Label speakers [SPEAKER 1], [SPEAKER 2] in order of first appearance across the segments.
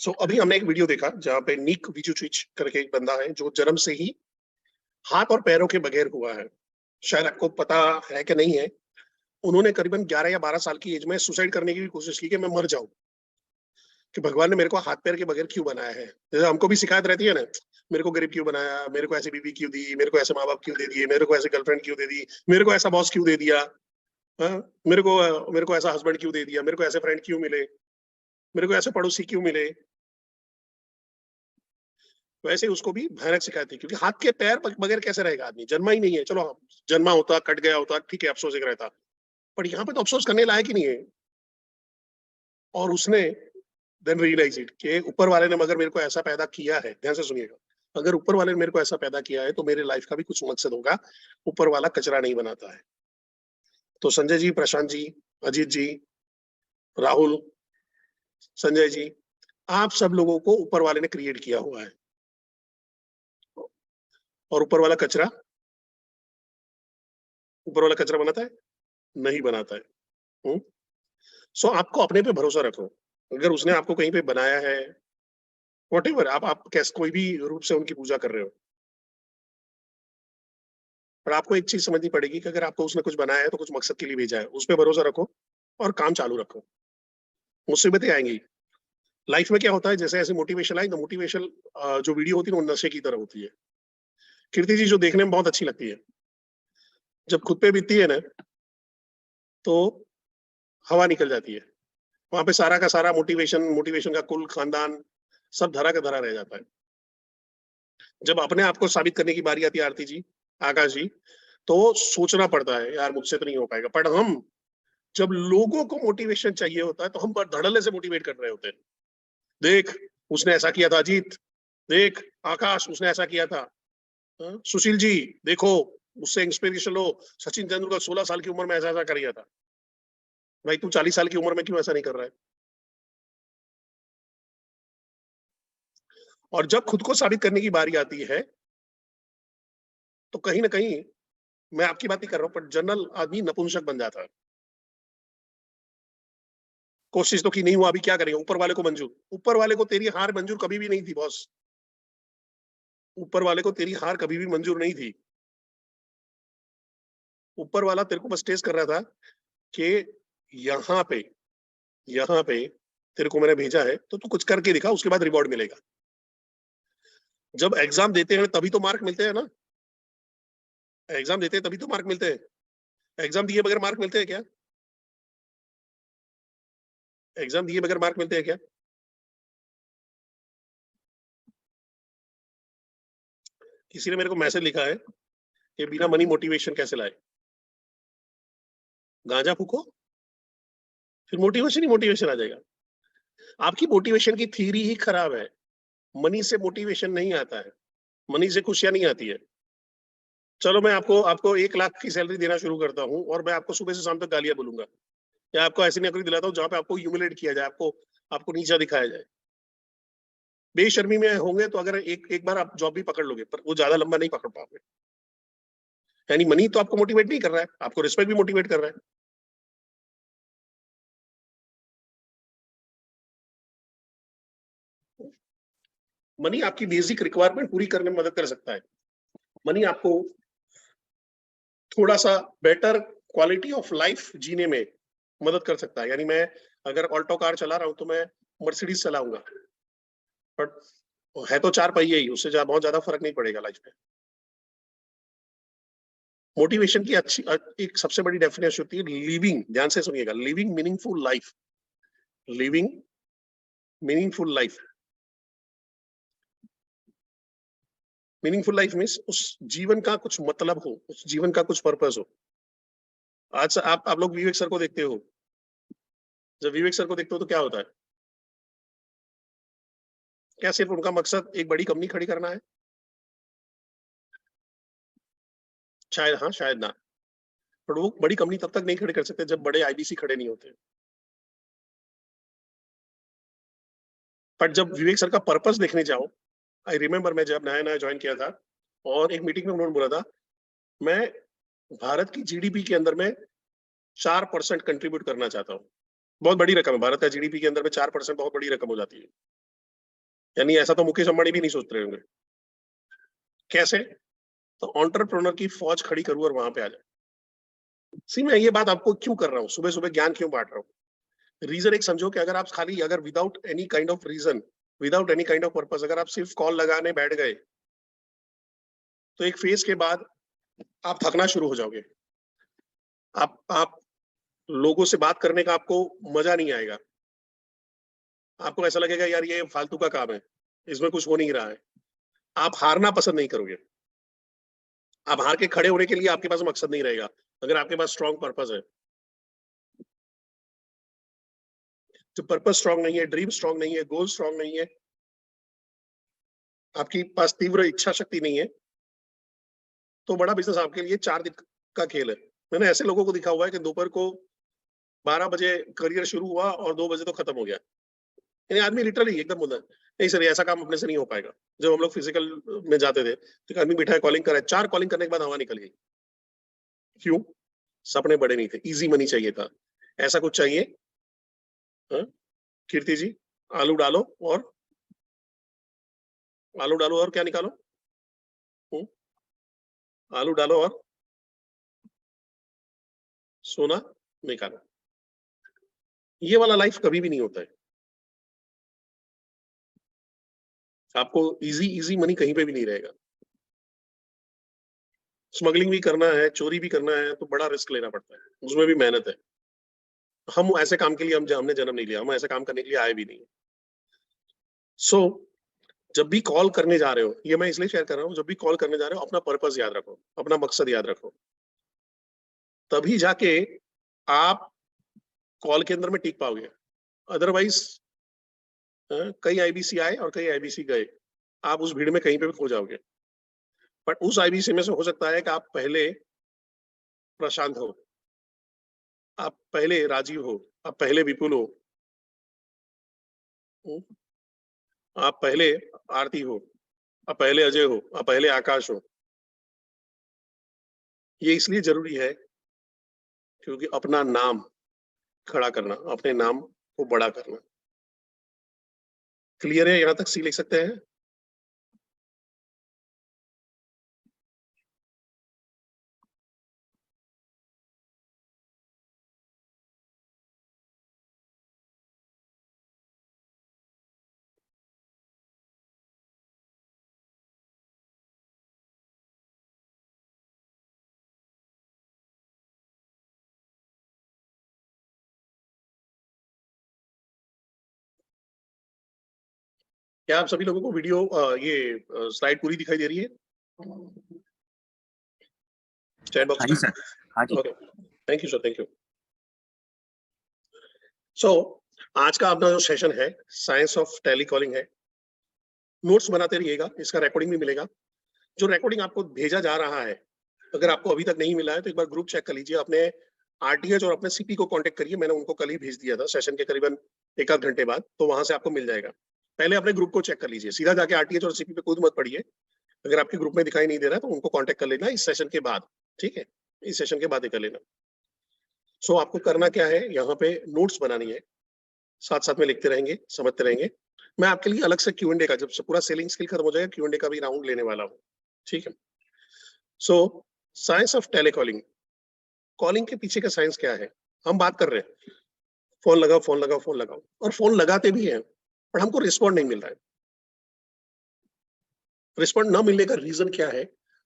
[SPEAKER 1] अभी हमने एक वीडियो देखा जहाँ पे निक विजुचिच करके एक बंदा है जो जन्म से ही हाथ और पैरों के बगैर हुआ है। शायद आपको पता है कि नहीं है। उन्होंने करीबन 11 या 12 साल की एज में सुसाइड करने की भी कोशिश की कि मैं मर जाऊं, कि भगवान ने मेरे को हाथ पैर के बगैर क्यों बनाया है। जैसे हमको भी शिकायत रहती है ना, मेरे को गरीब क्यों बनाया, मेरे को ऐसी बीवी क्यों दी, मेरे को ऐसे माँ बाप क्यों दे दिए, मेरे को ऐसे गर्लफ्रेंड क्यों दे दी, मेरे को ऐसा बॉस क्यों दे दिया। हाँ? मेरे को ऐसा हस्बैंड क्यों दे दिया, मेरे को ऐसे फ्रेंड क्यों मिले, मेरे को ऐसे पड़ोसी क्यों मिले। वैसे उसको भी भयानक शिकायत थी, क्योंकि हाथ के पैर बगैर कैसे रहेगा आदमी, जन्मा ही नहीं है। चलो जन्मा होता, कट गया होता, ठीक है, अफसोस एक रहता, पर यहाँ पे तो अफसोस करने लायक ही नहीं है। और उसने देन रियलाइज इट कि ऊपर वाले ने मगर मेरे को ऐसा पैदा किया है, ध्यान से सुनिएगा, अगर ऊपर वाले ने मेरे को ऐसा पैदा किया है तो मेरे लाइफ का भी कुछ मकसद होगा। ऊपर वाला कचरा नहीं बनाता है। तो संजय जी, प्रशांत जी, अजीत जी, राहुल, संजय जी, आप सब लोगों को ऊपर वाले ने क्रिएट किया हुआ है। और ऊपर वाला कचरा बनाता है? नहीं बनाता है। हम्म? सो आपको अपने पे भरोसा रखो। अगर उसने आपको कहीं पे बनाया है, वॉट एवर, आप कैसे कोई भी रूप से उनकी पूजा कर रहे हो, पर आपको एक चीज समझनी पड़ेगी कि अगर आपको उसने कुछ बनाया है तो कुछ मकसद के लिए भेजा है। उस पर भरोसा रखो और काम चालू रखो। मुसीबतें आएंगी लाइफ में। क्या होता है, जैसे ऐसे मोटिवेशन आई तो मोटिवेशन जो वीडियो होती है वो नशे की तरह होती है। कीर्ति जी जो देखने में बहुत अच्छी लगती है, जब खुद पे बीतती है ना, तो हवा निकल जाती है। वहां पे सारा का सारा मोटिवेशन, मोटिवेशन का कुल खानदान सब धरा का धरा रह जाता है। जब अपने आप को साबित करने की बारी आती है, आरती जी, आकाश जी, तो सोचना पड़ता है यार मुझसे तो नहीं हो पाएगा। पर हम जब लोगों को मोटिवेशन चाहिए होता है तो हम धड़ल्ले से मोटिवेट कर रहे होते हैं। देख, उसने ऐसा किया था, अजीत देख, आकाश उसने ऐसा किया था, सुशील जी देखो, उससे इंस्पिरेशन लो, सचिन तेंदुलकर 16 साल की उम्र में ऐसा ऐसा कर गया था। भाई तू 40 साल की उम्र में क्यों ऐसा नहीं कर रहा है? और जब खुद को साबित करने की बारी आती है तो कहीं ना कहीं, मैं आपकी बात ही कर रहा हूं, पर जनरल आदमी नपुंसक बन जाता है। कोशिश तो की, नहीं हुआ, अभी क्या करेंगे, ऊपर वाले को मंजूर, ऊपर वाले को तेरी हार मंजूर कभी भी नहीं थी बॉस। ऊपर वाले को तेरी हार कभी भी मंजूर नहीं थी। ऊपर वाला तेरे को बस टेस्ट कर रहा था कि यहाँ पे यहाँ पे तेरे को मैंने भेजा है तो तू कुछ करके दिखा, उसके बाद रिवॉर्ड मिलेगा। जब एग्जाम देते हैं तभी तो मार्क मिलते हैं ना। एग्जाम देते हैं तभी तो मार्क मिलते हैं। एग्जाम दिए बगैर मार्क मिलते हैं क्या? एग्जाम दिए बगैर मार्क मिलते हैं क्या? किसी ने मेरे को मैसेज लिखा है कि बिना मनी मोटिवेशन कैसे लाए। गांजा फूको, फिर मोटिवेशन ही मोटिवेशन आ जाएगा। आपकी मोटिवेशन की थ्योरी ही खराब है। मनी से मोटिवेशन नहीं आता है, मनी से खुशियां नहीं आती है। चलो मैं आपको आपको 1 लाख की सैलरी देना शुरू करता हूँ और मैं आपको सुबह से शाम तक गालियां बोलूंगा, या आपको ऐसी नौकरी दिलाता हूँ जहां पे आपको ह्यूमिलेट किया जाए, आपको आपको नीचा दिखाया जाए। बेशर्मी में होंगे तो अगर एक एक बार आप जॉब भी पकड़ लोगे, पर वो ज्यादा लंबा नहीं पकड़ पाओगे। यानी मनी तो आपको मोटिवेट नहीं कर रहा है, आपको रिस्पेक्ट भी मोटिवेट कर रहा है। मनी आपकी बेसिक रिक्वायरमेंट पूरी करने में मदद कर सकता है। मनी आपको थोड़ा सा बेटर क्वालिटी ऑफ लाइफ जीने में मदद कर सकता है। यानी मैं अगर ऑल्टो कार चला रहा हूं तो मैं मर्सिडीज चलाऊंगा, बट है तो 4 पहिए ही, उससे बहुत ज्यादा फर्क नहीं पड़ेगा लाइफ में। मोटिवेशन की अच्छी एक सबसे बड़ी डेफिनेशन होती है लिविंग, ध्यान से सुनिएगा, living meaningful life. Living meaningful life, meaningful life means उस जीवन का कुछ मतलब हो, उस जीवन का कुछ पर्पस हो। आज आप लोग विवेक सर को देखते हो, जब विवेक सर को देखते हो तो क्या होता है? क्या सिर्फ उनका मकसद एक बड़ी कंपनी खड़ी करना है? शायद हाँ, शायद ना। पर वो बड़ी कंपनी तब तक नहीं खड़ी कर सकते जब बड़े आईबीसी खड़े नहीं होते। पर जब विवेक सर का पर्पस देखने जाओ, आई रिमेम्बर मैं जब नया नया ज्वाइन किया था और एक मीटिंग में उन्होंने बोला था, मैं भारत की जीडीपी के अंदर में 4% कंट्रीब्यूट करना चाहता हूँ। बहुत बड़ी रकम है, भारत का जीडीपी के अंदर में 4% बहुत बड़ी रकम हो जाती है। यानी ऐसा तो मुकेश अंबानी भी नहीं सोच रहे होंगे। कैसे? तो एंटरप्रेन्योर की फौज खड़ी करूं और वहां पे आ जाए। सी मैं ये बात आपको क्यों कर रहा हूँ, सुबह सुबह ज्ञान क्यों बांट रहा हूँ? रीजन एक समझो कि अगर आप खाली, अगर without any kind of reason, without any kind of purpose, अगर आप सिर्फ कॉल लगाने बैठ गए, तो एक फेज के बाद आप थकना शुरू हो जाओगे। आप लोगों से बात करने का आपको मजा नहीं आएगा। आपको ऐसा लगेगा यार ये फालतू का काम है, इसमें कुछ हो नहीं रहा है। आप हारना पसंद नहीं करोगे। आप हार के खड़े होने के लिए आपके पास मकसद नहीं रहेगा, अगर आपके पास स्ट्रॉन्ग पर्पस है। जब पर्पस स्ट्रॉन्ग नहीं है, ड्रीम स्ट्रॉन्ग नहीं है, गोल स्ट्रॉन्ग नहीं है, आपकी पास तीव्र इच्छा शक्ति नहीं है, तो बड़ा बिजनेस आपके लिए 4 दिन का खेल है। मैंने ऐसे लोगों को दिखा हुआ है कि दोपहर को 12 बजे करियर शुरू हुआ और 2 बजे तो खत्म हो गया। यानी आदमी लिटरली एकदम बोलता है नहीं सर ऐसा काम अपने से नहीं हो पाएगा। जब हम लोग फिजिकल में जाते थे तो एक आदमी बैठा है, कॉलिंग कर रहा है, 4 कॉलिंग करने के बाद हवा निकल गई। क्यों? सपने बड़े नहीं थे, इजी मनी चाहिए था। ऐसा कुछ चाहिए? हाँ? कीर्ति जी, आलू डालो और आलू डालो और क्या निकालो? हुँ? आलू डालो और सोना निकालो। ये वाला लाइफ कभी भी नहीं होता है। आपको इजी इजी मनी कहीं पे भी नहीं रहेगा। स्मगलिंग भी करना है, चोरी भी करना है, तो बड़ा रिस्क लेना पड़ता है, उसमें भी मेहनत है। हम ऐसे काम के लिए हमने जन्म नहीं लिया, हम ऐसे काम करने के लिए आए भी नहीं। सो जब भी कॉल करने जा रहे हो, ये मैं इसलिए शेयर कर रहा हूँ, जब भी कॉल करने जा रहे हो अपना पर्पस याद रखो, अपना मकसद याद रखो, तभी जाके आप कॉल के अंदर में टिक पाओगे। अदरवाइज कई आईबीसी आए और कई आईबीसी गए, आप उस भीड़ में कहीं पे भी खो जाओगे। बट उस आईबीसी में से हो सकता है कि आप पहले प्रशांत हो, आप पहले राजीव हो, आप पहले विपुल हो, हम्म, आप पहले आरती हो, आप पहले अजय हो, आप पहले आकाश हो। ये इसलिए जरूरी है क्योंकि अपना नाम खड़ा करना, अपने नाम को बड़ा करना। क्लियर है? यहाँ तक सी लिख सकते हैं? क्या आप सभी लोगों को वीडियो ये स्लाइड पूरी दिखाई दे रही है चैट बॉक्स
[SPEAKER 2] हाँ
[SPEAKER 1] में?
[SPEAKER 2] जी सर। हाँ जी।
[SPEAKER 1] Okay, thank you sir, thank you. So आज का अपना जो सेशन है साइंस ऑफ टेलीकॉलिंग है। नोट्स बनाते रहिएगा, इसका रिकॉर्डिंग भी मिलेगा। जो रिकॉर्डिंग आपको भेजा जा रहा है, अगर आपको अभी तक नहीं मिला है तो एक बार ग्रुप चेक कर लीजिए, अपने आरटीएच और अपने सीपी को कांटेक्ट करिए। मैंने उनको कल ही भेज दिया था सेशन के करीबन 1 आध घंटे बाद, तो वहां से आपको मिल जाएगा। पहले अपने ग्रुप को चेक कर लीजिए, सीधा जाके आरटीएच और सीपी पे कूद मत पड़िए। अगर आपके ग्रुप में दिखाई नहीं दे रहा है तो उनको कांटेक्ट कर लेना इस सेशन के बाद, ठीक है? इस सेशन के बाद ही कर लेना। सो आपको करना क्या है, यहाँ पे नोट्स बनानी है, साथ साथ में लिखते रहेंगे, समझते रहेंगे। मैं आपके लिए अलग से क्यू एंड ए का, जब से पूरा सेलिंग स्किल खत्म हो जाएगा, क्यू एंड ए का भी राउंड लेने वाला हूँ, ठीक है? So science of telecalling, calling के पीछे का साइंस क्या है? हम बात कर रहे हैं फोन लगाओ, फोन लगाओ, फोन लगाओ, और फोन लगाते भी हैं, पर हमको रिस्पॉन्ड नहीं मिल रहा है। रिस्पॉन्ड न मिलने का रीजन क्या है?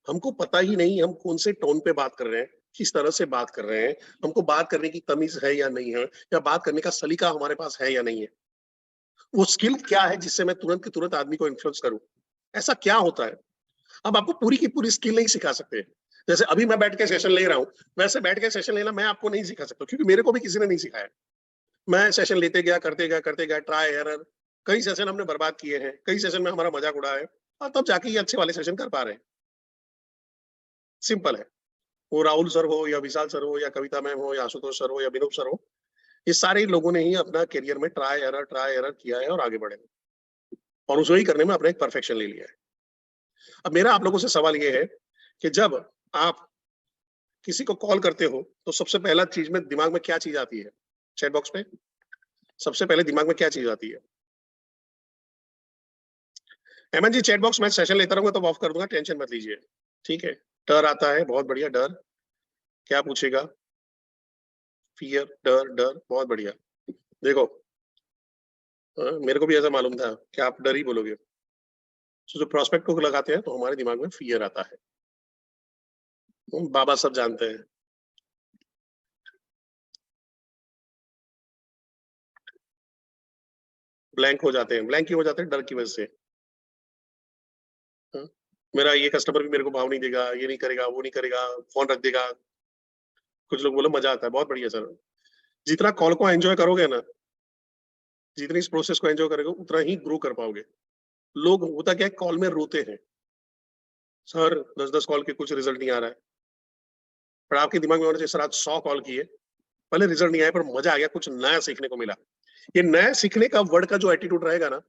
[SPEAKER 1] हमको पता ही नहीं हम कौन से टोन पे बात कर रहे हैं, किस तरह से बात कर रहे हैं, हमको बात करने की तमीज है या नहीं है, या बात करने का सलीका हमारे पास है या नहीं है। वो स्किल क्या है जिससे मैं तुरंत के तुरंत आदमी को इन्फ्लुएंस करूं? ऐसा क्या होता है? अब आपको पूरी की पूरी स्किल नहीं सिखा सकते। जैसे अभी मैं बैठ के सेशन ले रहा हूँ, वैसे बैठ के सेशन लेना मैं आपको नहीं सिखा सकता, क्योंकि मेरे को भी किसी ने नहीं सिखाया। मैं सेशन लेते गया, करते गया, ट्राई एरर, कई सेशन हमने बर्बाद किए हैं, कई सेशन में हमारा मजाक उड़ा है, और तब जाके ये अच्छे वाले सेशन कर पा रहे हैं। सिंपल है। वो राहुल सर हो या विशाल सर हो या कविता मैम हो या आशुतोष सर हो या विनोद सर हो, ये सारे लोगों ने ही अपना करियर में ट्राई एरर किया है और आगे बढ़े, और उसको ही करने में अपना एक परफेक्शन ले लिया है। अब मेरा आप लोगों से सवाल ये है कि जब आप किसी को कॉल करते हो तो सबसे पहला चीज में दिमाग में क्या चीज आती है? चैट बॉक्स पे सबसे पहले दिमाग में क्या चीज आती है? हेमंत जी चैट बॉक्स मैं सेशन लेता रहूंगा तो ऑफ कर दूंगा, टेंशन मत लीजिए। ठीक है, डर आता है, बहुत बढ़िया। डर क्या पूछेगा? फियर, डर, डर, बहुत बढ़िया। देखो मेरे को भी ऐसा मालूम था कि आप डर ही बोलोगे। तो जो प्रोस्पेक्ट को लगाते हैं तो हमारे दिमाग में फियर आता है, बाबा सब जानते हैं। ब्लैंक हो जाते हैं, ब्लैंक क्यों हो जाते हैं? डर की वजह से। हाँ? मेरा ये कस्टमर भी मेरे को भाव नहीं देगा, ये नहीं करेगा, वो नहीं करेगा, फोन रख देगा। कुछ लोग बोले मजा आता है, बहुत बढ़िया सर। जितना कॉल को एंजॉय करोगे ना, जितनी इस प्रोसेस को एंजॉय करोगे उतना ही ग्रो कर पाओगे। लोग होता क्या है, कॉल में रोते हैं, सर 10-10 कॉल के कुछ रिजल्ट नहीं आ रहा है। पर आपके दिमाग में होना चाहिए, सर आज 100 कॉल किए, पहले रिजल्ट नहीं आया पर मजा आ गया, कुछ नया सीखने को मिला। ये नया सीखने का वर्ड का जो एटीट्यूड रहेगा ना,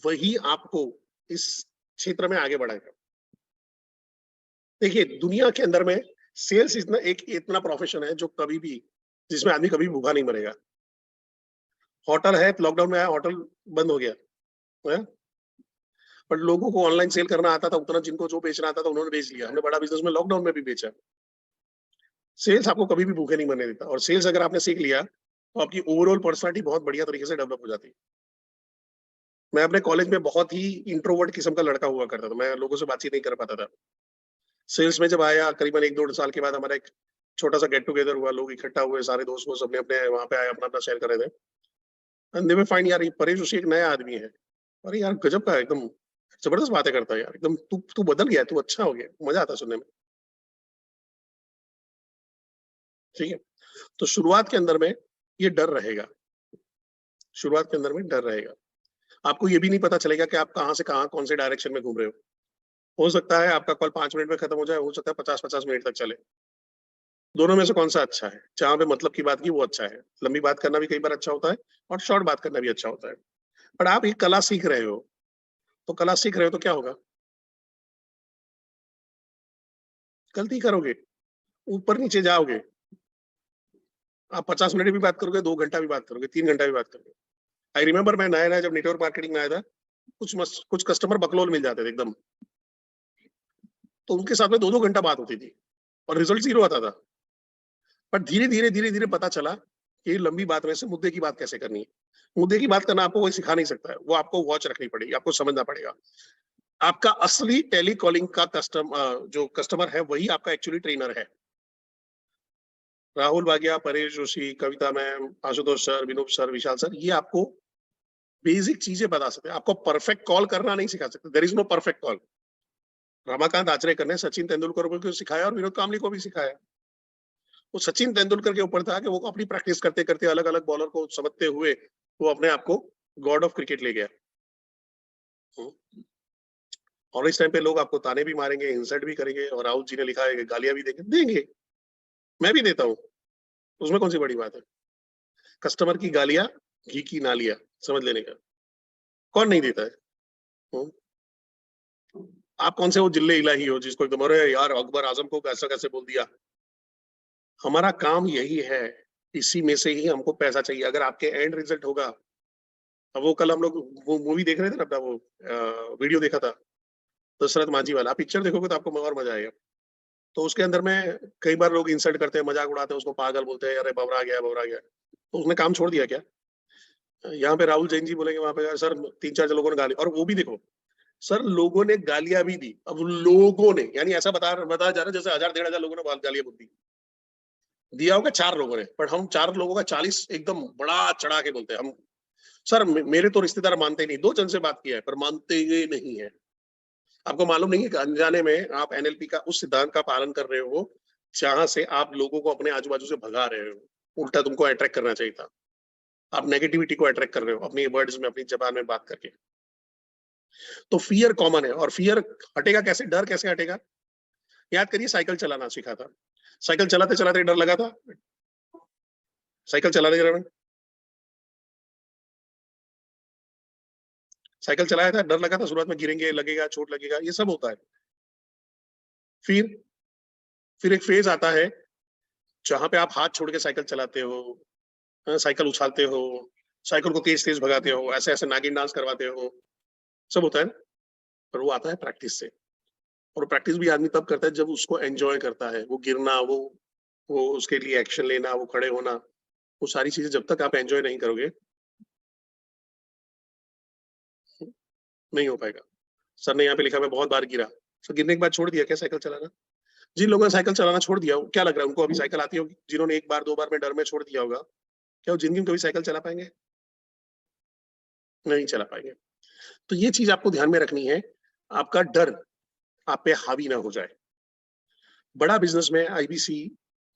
[SPEAKER 1] वही आपको इस क्षेत्र में आगे बढ़ाएगा। देखिए दुनिया के अंदर में सेल्स इतना प्रोफेशन है जो कभी भी, जिसमें आदमी कभी भूखा नहीं मरेगा। होटल है, लॉकडाउन में आया, होटल बंद हो गया है? पर लोगों को ऑनलाइन सेल करना आता था, उतना जिनको जो बेचना आता था उन्होंने बेच लिया। हमने बड़ा बिजनेस में लॉकडाउन में भी बेचा। सेल्स आपको कभी भी भूखे नहीं मरने देता, और सेल्स अगर आपने सीख लिया तो आपकी ओवरऑल पर्सनालिटी बहुत बढ़िया तरीके से डेवलप हो जाती है। मैं अपने कॉलेज में बहुत ही इंट्रोवर्ट किस्म का लड़का हुआ करता था, मैं लोगों से बातचीत नहीं कर पाता था। सेल्स में जब आया करीबन 1-2 साल के बाद हमारा एक छोटा सा गेट टुगेदर हुआ, लोग इकट्ठा हुए, सारे दोस्त वो सबने अपने वहां पे आए, अपना अपना शेयर कर रहे थे। एंड दे वर फाइन, यार ये परेश जोशी एक नया आदमी है। अरे यार गजब का, एकदम जबरदस्त बातें करता है यार, एकदम तू तू बदल गया, तू अच्छा हो गया, मजा आता है सुनने में। ठीक है, तो शुरुआत के अंदर में ये डर रहेगा, शुरुआत के अंदर में डर रहेगा। आपको ये भी नहीं पता चलेगा कि आप कहाँ से कहाँ कौन से डायरेक्शन में घूम रहे हो सकता है आपका कॉल 5 मिनट में खत्म हो जाए, हो सकता है 50-50 मिनट तक चले। दोनों में से कौन सा अच्छा है? जहां पे मतलब की बात की वो अच्छा है। लंबी बात करना भी कई बार अच्छा होता है और शॉर्ट बात करना भी अच्छा होता है। पर आप एक कला सीख रहे हो, तो कला सीख रहे हो तो क्या होगा? गलती करोगे, ऊपर नीचे जाओगे। आप 50 मिनट भी बात करोगे, 2 घंटा भी बात करोगे, 3 घंटा भी बात करोगे। आई रिमेम्बर मैं नया नया जब नेटवर्क मार्केटिंग में आया था, कुछ कस्टमर बकलोल मिल जाते थे एकदम, तो उनके साथ में 2-2 घंटा बात होती थी और रिजल्ट जीरो आता था। पर धीरे धीरे पता चला कि लंबी बात में से मुद्दे की बात कैसे करनी है। मुद्दे की बात करना आपको कोई सिखा नहीं सकता है, वो आपको वॉच रखनी पड़ेगी, आपको समझना पड़ेगा। आपका असली टेलीकॉलिंग का जो कस्टमर है वही आपका एक्चुअली ट्रेनर है। Rahul Bhagiya, Paresh Joshi, Kavita ma'am, Ashutosh sir, Vinod sir, Vishal sir, ये आपको बेसिक चीजें बता सकते हैं, आपको परफेक्ट कॉल करना नहीं सिखा सकते। There is no perfect call. Ramakant Achrekar ने सचिन तेंदुलकर को सिखाया और विनोद कामली को भी सिखाया। वो सचिन तेंदुलकर के ऊपर था कि वो अपनी प्रैक्टिस करते करते अलग अलग बॉलर को समझते हुए वो अपने आप को गॉड ऑफ क्रिकेट ले गया। और इस टाइम पे लोग आपको ताने भी मारेंगे, इंसल्ट भी करेंगे, और राहुल जी ने लिखा है कि गालियां भी देंगे, देंगे। मैं भी देता हूँ, उसमें कौन सी बड़ी बात है? कस्टमर की गालियां घी की नालियां, समझ लेने का। कौन नहीं देता है? हम्म? आप कौन से वो जिल्ले इलाही हो जिसको एकदम अरे यार अकबर आजम को कैसा कैसे बोल दिया। हमारा काम यही है, इसी में से ही हमको पैसा चाहिए। अगर आपके एंड रिजल्ट होगा, अब वो कल हम लोग वो मूवी देख रहे थे ना अपना, वो वीडियो देखा था दशरथ मांझी वाला, आप पिक्चर देखोगे तो आपको और मजा आएगा। तो उसके अंदर में कई बार लोग इंसल्ट करते हैं, मजाक उड़ाते हैं, उसको पागल बोलते हैं, अरे बबरा गया बबरा गया। तो उसने काम छोड़ दिया क्या? यहाँ पे राहुल जैन जी बोलेंगे, वहां पे सर 3-4 लोगों ने गाली, और वो भी देखो सर लोगों ने गालियां भी दी। अब लोगों ने यानी ऐसा बताया जा रहा है जैसे 1000-1500 लोगों ने गालियां बोल दी। दिया होगा 4 लोगों ने, पर हम 4 लोगों का 40 एकदम बड़ा चढ़ा के बोलते हैं हम। सर मेरे तो रिश्तेदार मानते नहीं, 2 जन से बात किया है पर मानते ही नहीं है। आपको मालूम नहीं है कि अनजाने में आप एनएलपी का उस सिद्धांत का पालन कर रहे हो जहां से आप लोगों को अपने आजू बाजू से भगा रहे हो। उल्टा तुमको अट्रैक्ट करना चाहिए था। आप नेगेटिविटी को अट्रैक्ट कर रहे हो अपनी वर्ड्स में, अपनी जबान में बात करके। तो फियर कॉमन है, और फियर हटेगा कैसे, डर कैसे हटेगा? याद करिए साइकिल चलाना सीखा था, साइकिल चलाते चलाते डर लगा था, साइकिल चलाने के साइकिल चलाया था, डर लगा था, शुरुआत में गिरेंगे, लगेगा, चोट लगेगा, ये सब होता है। फिर फिर एक फेज आता है जहां पे आप हाथ छोड़ के साइकिल चलाते हो, साइकिल उछालते हो, साइकिल को तेज तेज भगाते हो, ऐसे ऐसे नागिन डांस करवाते हो, सब होता है ना। पर वो आता है प्रैक्टिस से। और प्रैक्टिस भी आदमी तब करता है जब उसको एंजॉय करता है। वो गिरना, वो उसके लिए एक्शन लेना, वो खड़े होना, वो सारी चीजें जब तक आप एंजॉय नहीं करोगे नहीं हो पाएगा। सर ने यहाँ पे लिखा मैं बहुत बार गिरा। सर गिरने के बाद छोड़ दिया क्या साइकिल चलाना? जिन लोगों ने साइकिल चलाना छोड़ दिया, वो क्या लग रहा है उनको अभी साइकिल आती होगी? जिन्होंने एक बार 2 बार में डर में छोड़ दिया होगा, क्या वो जिंदगी में कभी साइकिल चला पाएंगे? नहीं चला पाएंगे। तो ये चीज आपको ध्यान में रखनी है, आपका डर आप पे हावी ना हो जाए। बड़ा बिजनेस में आईबीसी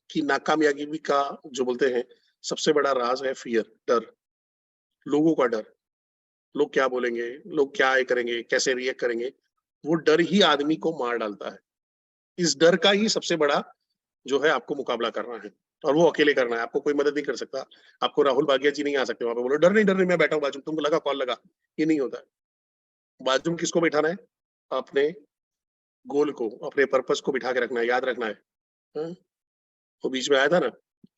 [SPEAKER 1] की नाकामयाबी का जो बोलते हैं सबसे बड़ा राज है फियर, डर, लोगों का डर। लोग क्या बोलेंगे, लोग क्या करेंगे, कैसे रिएक्ट करेंगे, वो डर ही आदमी को मार डालता है। इस डर का ही सबसे बड़ा जो है आपको मुकाबला करना है, और वो अकेले करना है, आपको कोई मदद नहीं कर सकता। आपको राहुल भाटिया जी नहीं आ सकते वहां पे बोलो डर नहीं मैं बैठा हूँ बाजू में, तुमको लगा कॉल लगा, ये नहीं होता है। बाजू में किसको बैठाना है? अपने गोल को, अपने पर्पस को बिठा के रखना है, याद रखना है। हाँ? वो बीच में आया था ना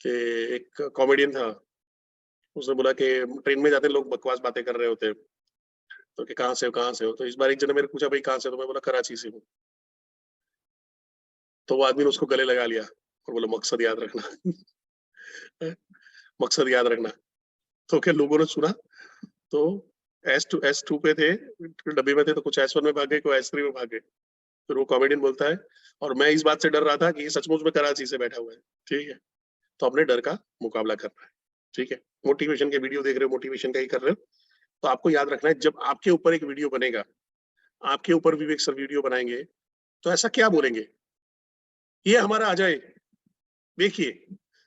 [SPEAKER 1] कि एक कॉमेडियन था, उसने बोला कि ट्रेन में जाते लोग बकवास बातें कर रहे होते हैं, तो कि कहाँ से हो कहाँ से हो, तो इस बार एक जन ने मेरे को पूछा भाई कहाँ से हो, तो मैं बोला कराची से हूँ। तो वो आदमी ने उसको गले लगा लिया और बोला मकसद याद रखना। मकसद याद रखना। तो क्या लोगों ने सुना, तो एस टू पे थे, डब्बे में थे, तो कुछ S1 में भाग गए, कोई S3 में भाग गए। फिर वो कॉमेडियन बोलता है और मैं इस बात से डर रहा था कि ये सचमुच में कराची से बैठा हुआ है। ठीक है, तो अपने डर का मुकाबला करना है। ठीक है, मोटिवेशन के वीडियो देख रहे हो, मोटिवेशन का ही कर रहे हो, तो आपको याद रखना है जब आपके ऊपर एक वीडियो बनेगा, आपके ऊपर विवेक सर वीडियो बनाएंगे, तो ऐसा क्या बोलेंगे, ये हमारा अजय देखिए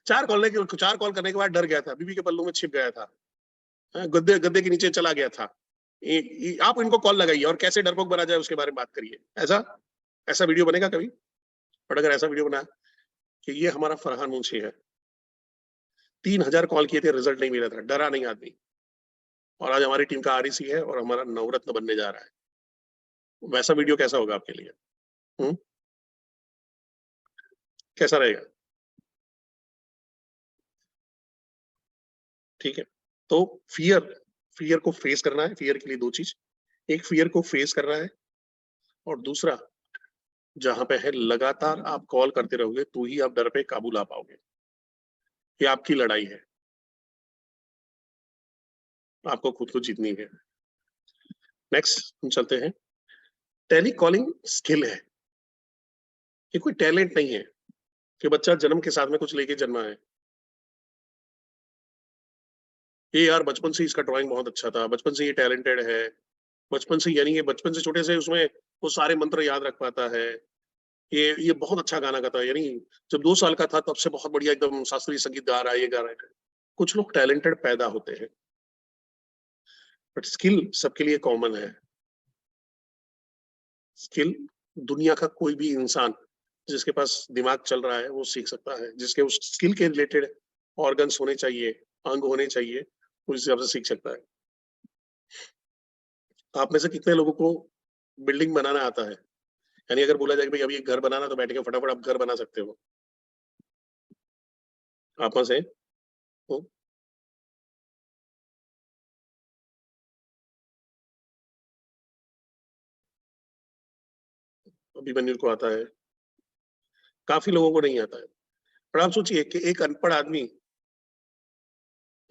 [SPEAKER 1] 4 कॉल करने के बाद डर गया था, बीबी के पल्लू में छिप गया था, गद्दे गद्दे के नीचे चला गया था। आप इनको कॉल लगाइए और कैसे डरपोक बना जाए उसके बारे में बात करिए। ऐसा ऐसा वीडियो बनेगा कभी? और अगर ऐसा वीडियो बना कि ये हमारा फरहान मुंशी है, 3,000 कॉल किए थे, रिजल्ट नहीं मिला था, डरा नहीं आदमी, और आज हमारी टीम का आरईसी है और हमारा नवरत्न बनने जा रहा है। वैसा वीडियो कैसा होगा आपके लिए? हुँ? कैसा रहेगा? ठीक है। तो फियर फियर को फेस करना है। फियर के लिए 2 चीज़, एक फियर को फेस करना है, और दूसरा जहाँ पे है लगातार आप कॉल करते रहोगे तो ही आप डर पे काबू ला पाओगे। ये आपकी लड़ाई है। आपको खुद को जीतनी है। नेक्स्ट हम चलते हैं। टेली कॉलिंग स्किल है। ये कोई टैलेंट नहीं है कि बच्चा जन्म के साथ में कुछ लेके जन्मा है। ये यार बचपन से इसका ड्राइंग बहुत अच्छा था, बचपन से ये टैलेंटेड है, बचपन से यानी ये बचपन से छोटे से उसमें वो सारे मंत्र याद रख पाता है। ये बहुत अच्छा गाना गाता है, यानी जब 2 साल का था तब से बहुत बढ़िया एकदम शास्त्रीय संगीत गा रहा है, ये गा रहा है। कुछ लोग टैलेंटेड पैदा होते हैं, बट स्किल सबके लिए कॉमन है। स्किल दुनिया का कोई भी इंसान जिसके पास दिमाग चल रहा है वो सीख सकता है, जिसके उस स्किल के रिलेटेड ऑर्गन्स होने चाहिए, अंग होने चाहिए, उस हिसाब से सीख सकता है। आप में से कितने लोगों को बिल्डिंग बनाना आता है? यानी अगर बोला जाए कि भाई अभी एक घर बनाना, तो बैठ के फटाफट आप घर बना सकते हो? आप में से हो? अभिमन्यु को आता है, काफी लोगों को नहीं आता है। पर आप सोचिए कि एक अनपढ़ आदमी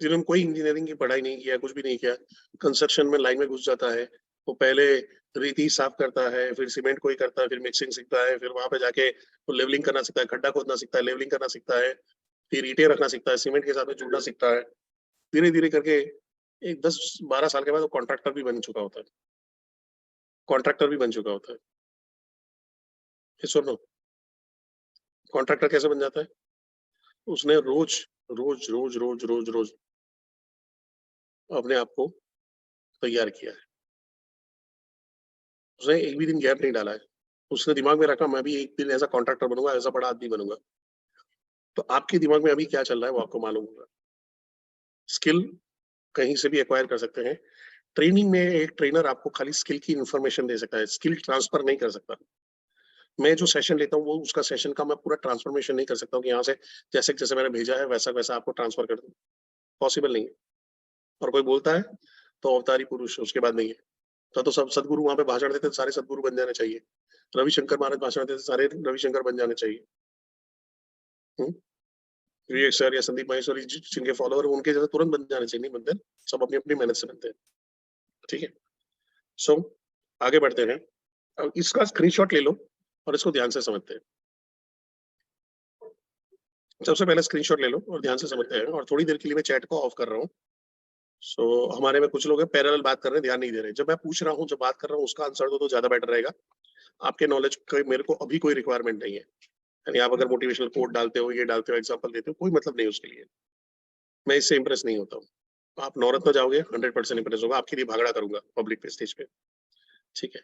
[SPEAKER 1] जिन्होंने कोई इंजीनियरिंग की पढ़ाई नहीं किया, कुछ भी नहीं किया, कंस्ट्रक्शन में लाइन में घुस जाता है, वो पहले रेती साफ करता है, फिर सीमेंट को ही करता है, फिर मिक्सिंग सीखता है, फिर वहां पे जाके वो लेवलिंग करना सीखता है, खड्डा खोदना सीखता है, लेवलिंग करना सीखता है, फिर ईंटें रखना सीखता है, सीमेंट के साथ में जुड़ना सीखता है। धीरे धीरे करके एक 10-12 साल के बाद वो कॉन्ट्रैक्टर भी बन चुका होता है। कॉन्ट्रैक्टर भी बन चुका होता है। ये सुनो, कॉन्ट्रैक्टर कैसे बन जाता है? उसने रोज रोज रोज रोज रोज रोज अपने आप को तैयार किया है। उसने एक भी दिन गैप नहीं डाला है। उसने दिमाग में रखा मैं भी एक दिन ऐसा कॉन्ट्रैक्टर बनूंगा, ऐसा बड़ा आदमी बनूंगा। तो आपके दिमाग में अभी क्या चल रहा है वो आपको मालूम होगा। स्किल कहीं से भी एक्वायर कर सकते हैं। ट्रेनिंग में एक ट्रेनर आपको खाली स्किल की इंफॉर्मेशन दे सकता है, स्किल ट्रांसफर नहीं कर सकता। मैं जो सेशन लेता हूँ वो उसका सेशन का मैं पूरा ट्रांसफॉर्मेशन नहीं कर सकता हूँ कि यहाँ से जैसे जैसे मैंने भेजा है वैसा वैसा आपको ट्रांसफर कर दूं। पॉसिबल नहीं है। और कोई बोलता है तो अवतारी पुरुष, उसके बाद नहीं है। तो सब सदगुरु वहां पे भाषण देते, सारे सदगुरु बन जाने चाहिए। रविशंकर महाराज भाषण देते, सारे रविशंकर बन जाने चाहिए। विवेक सर या संदीप माहेश्वरी जिनके फॉलोअर उनके जैसे तुरंत बन जाने चाहिए, नहीं बनते, सब अपनी अपनी मेहनत से बनते हैं। ठीक है, सो आगे बढ़ते हैं। अब इसका स्क्रीनशॉट ले लो और इसको ध्यान से समझते हैं। सबसे पहले स्क्रीनशॉट ले लो और ध्यान से समझते हैं। और थोड़ी देर के लिए मैं चैट को ऑफ कर रहा हूँ। सो हमारे में कुछ लोग हैं पैरेलल बात कर रहे हैं, ध्यान नहीं दे रहे। जब मैं पूछ रहा हूँ, जब बात कर रहा हूँ, उसका आंसर दो तो ज्यादा बेटर रहेगा। आपके नॉलेज का मेरे को अभी कोई रिक्वायरमेंट नहीं है। यानी आप अगर मोटिवेशनल कोड डालते हो, ये डालते हो, एग्जांपल देते हो, कोई मतलब नहीं उसके लिए। मैं इससे इंप्रेस नहीं होता हूँ। आप नवरत्न जाओगे 100% इंप्रेस होगा, आपके लिए भागड़ा करूंगा पब्लिक पे, स्टेज पे। ठीक है,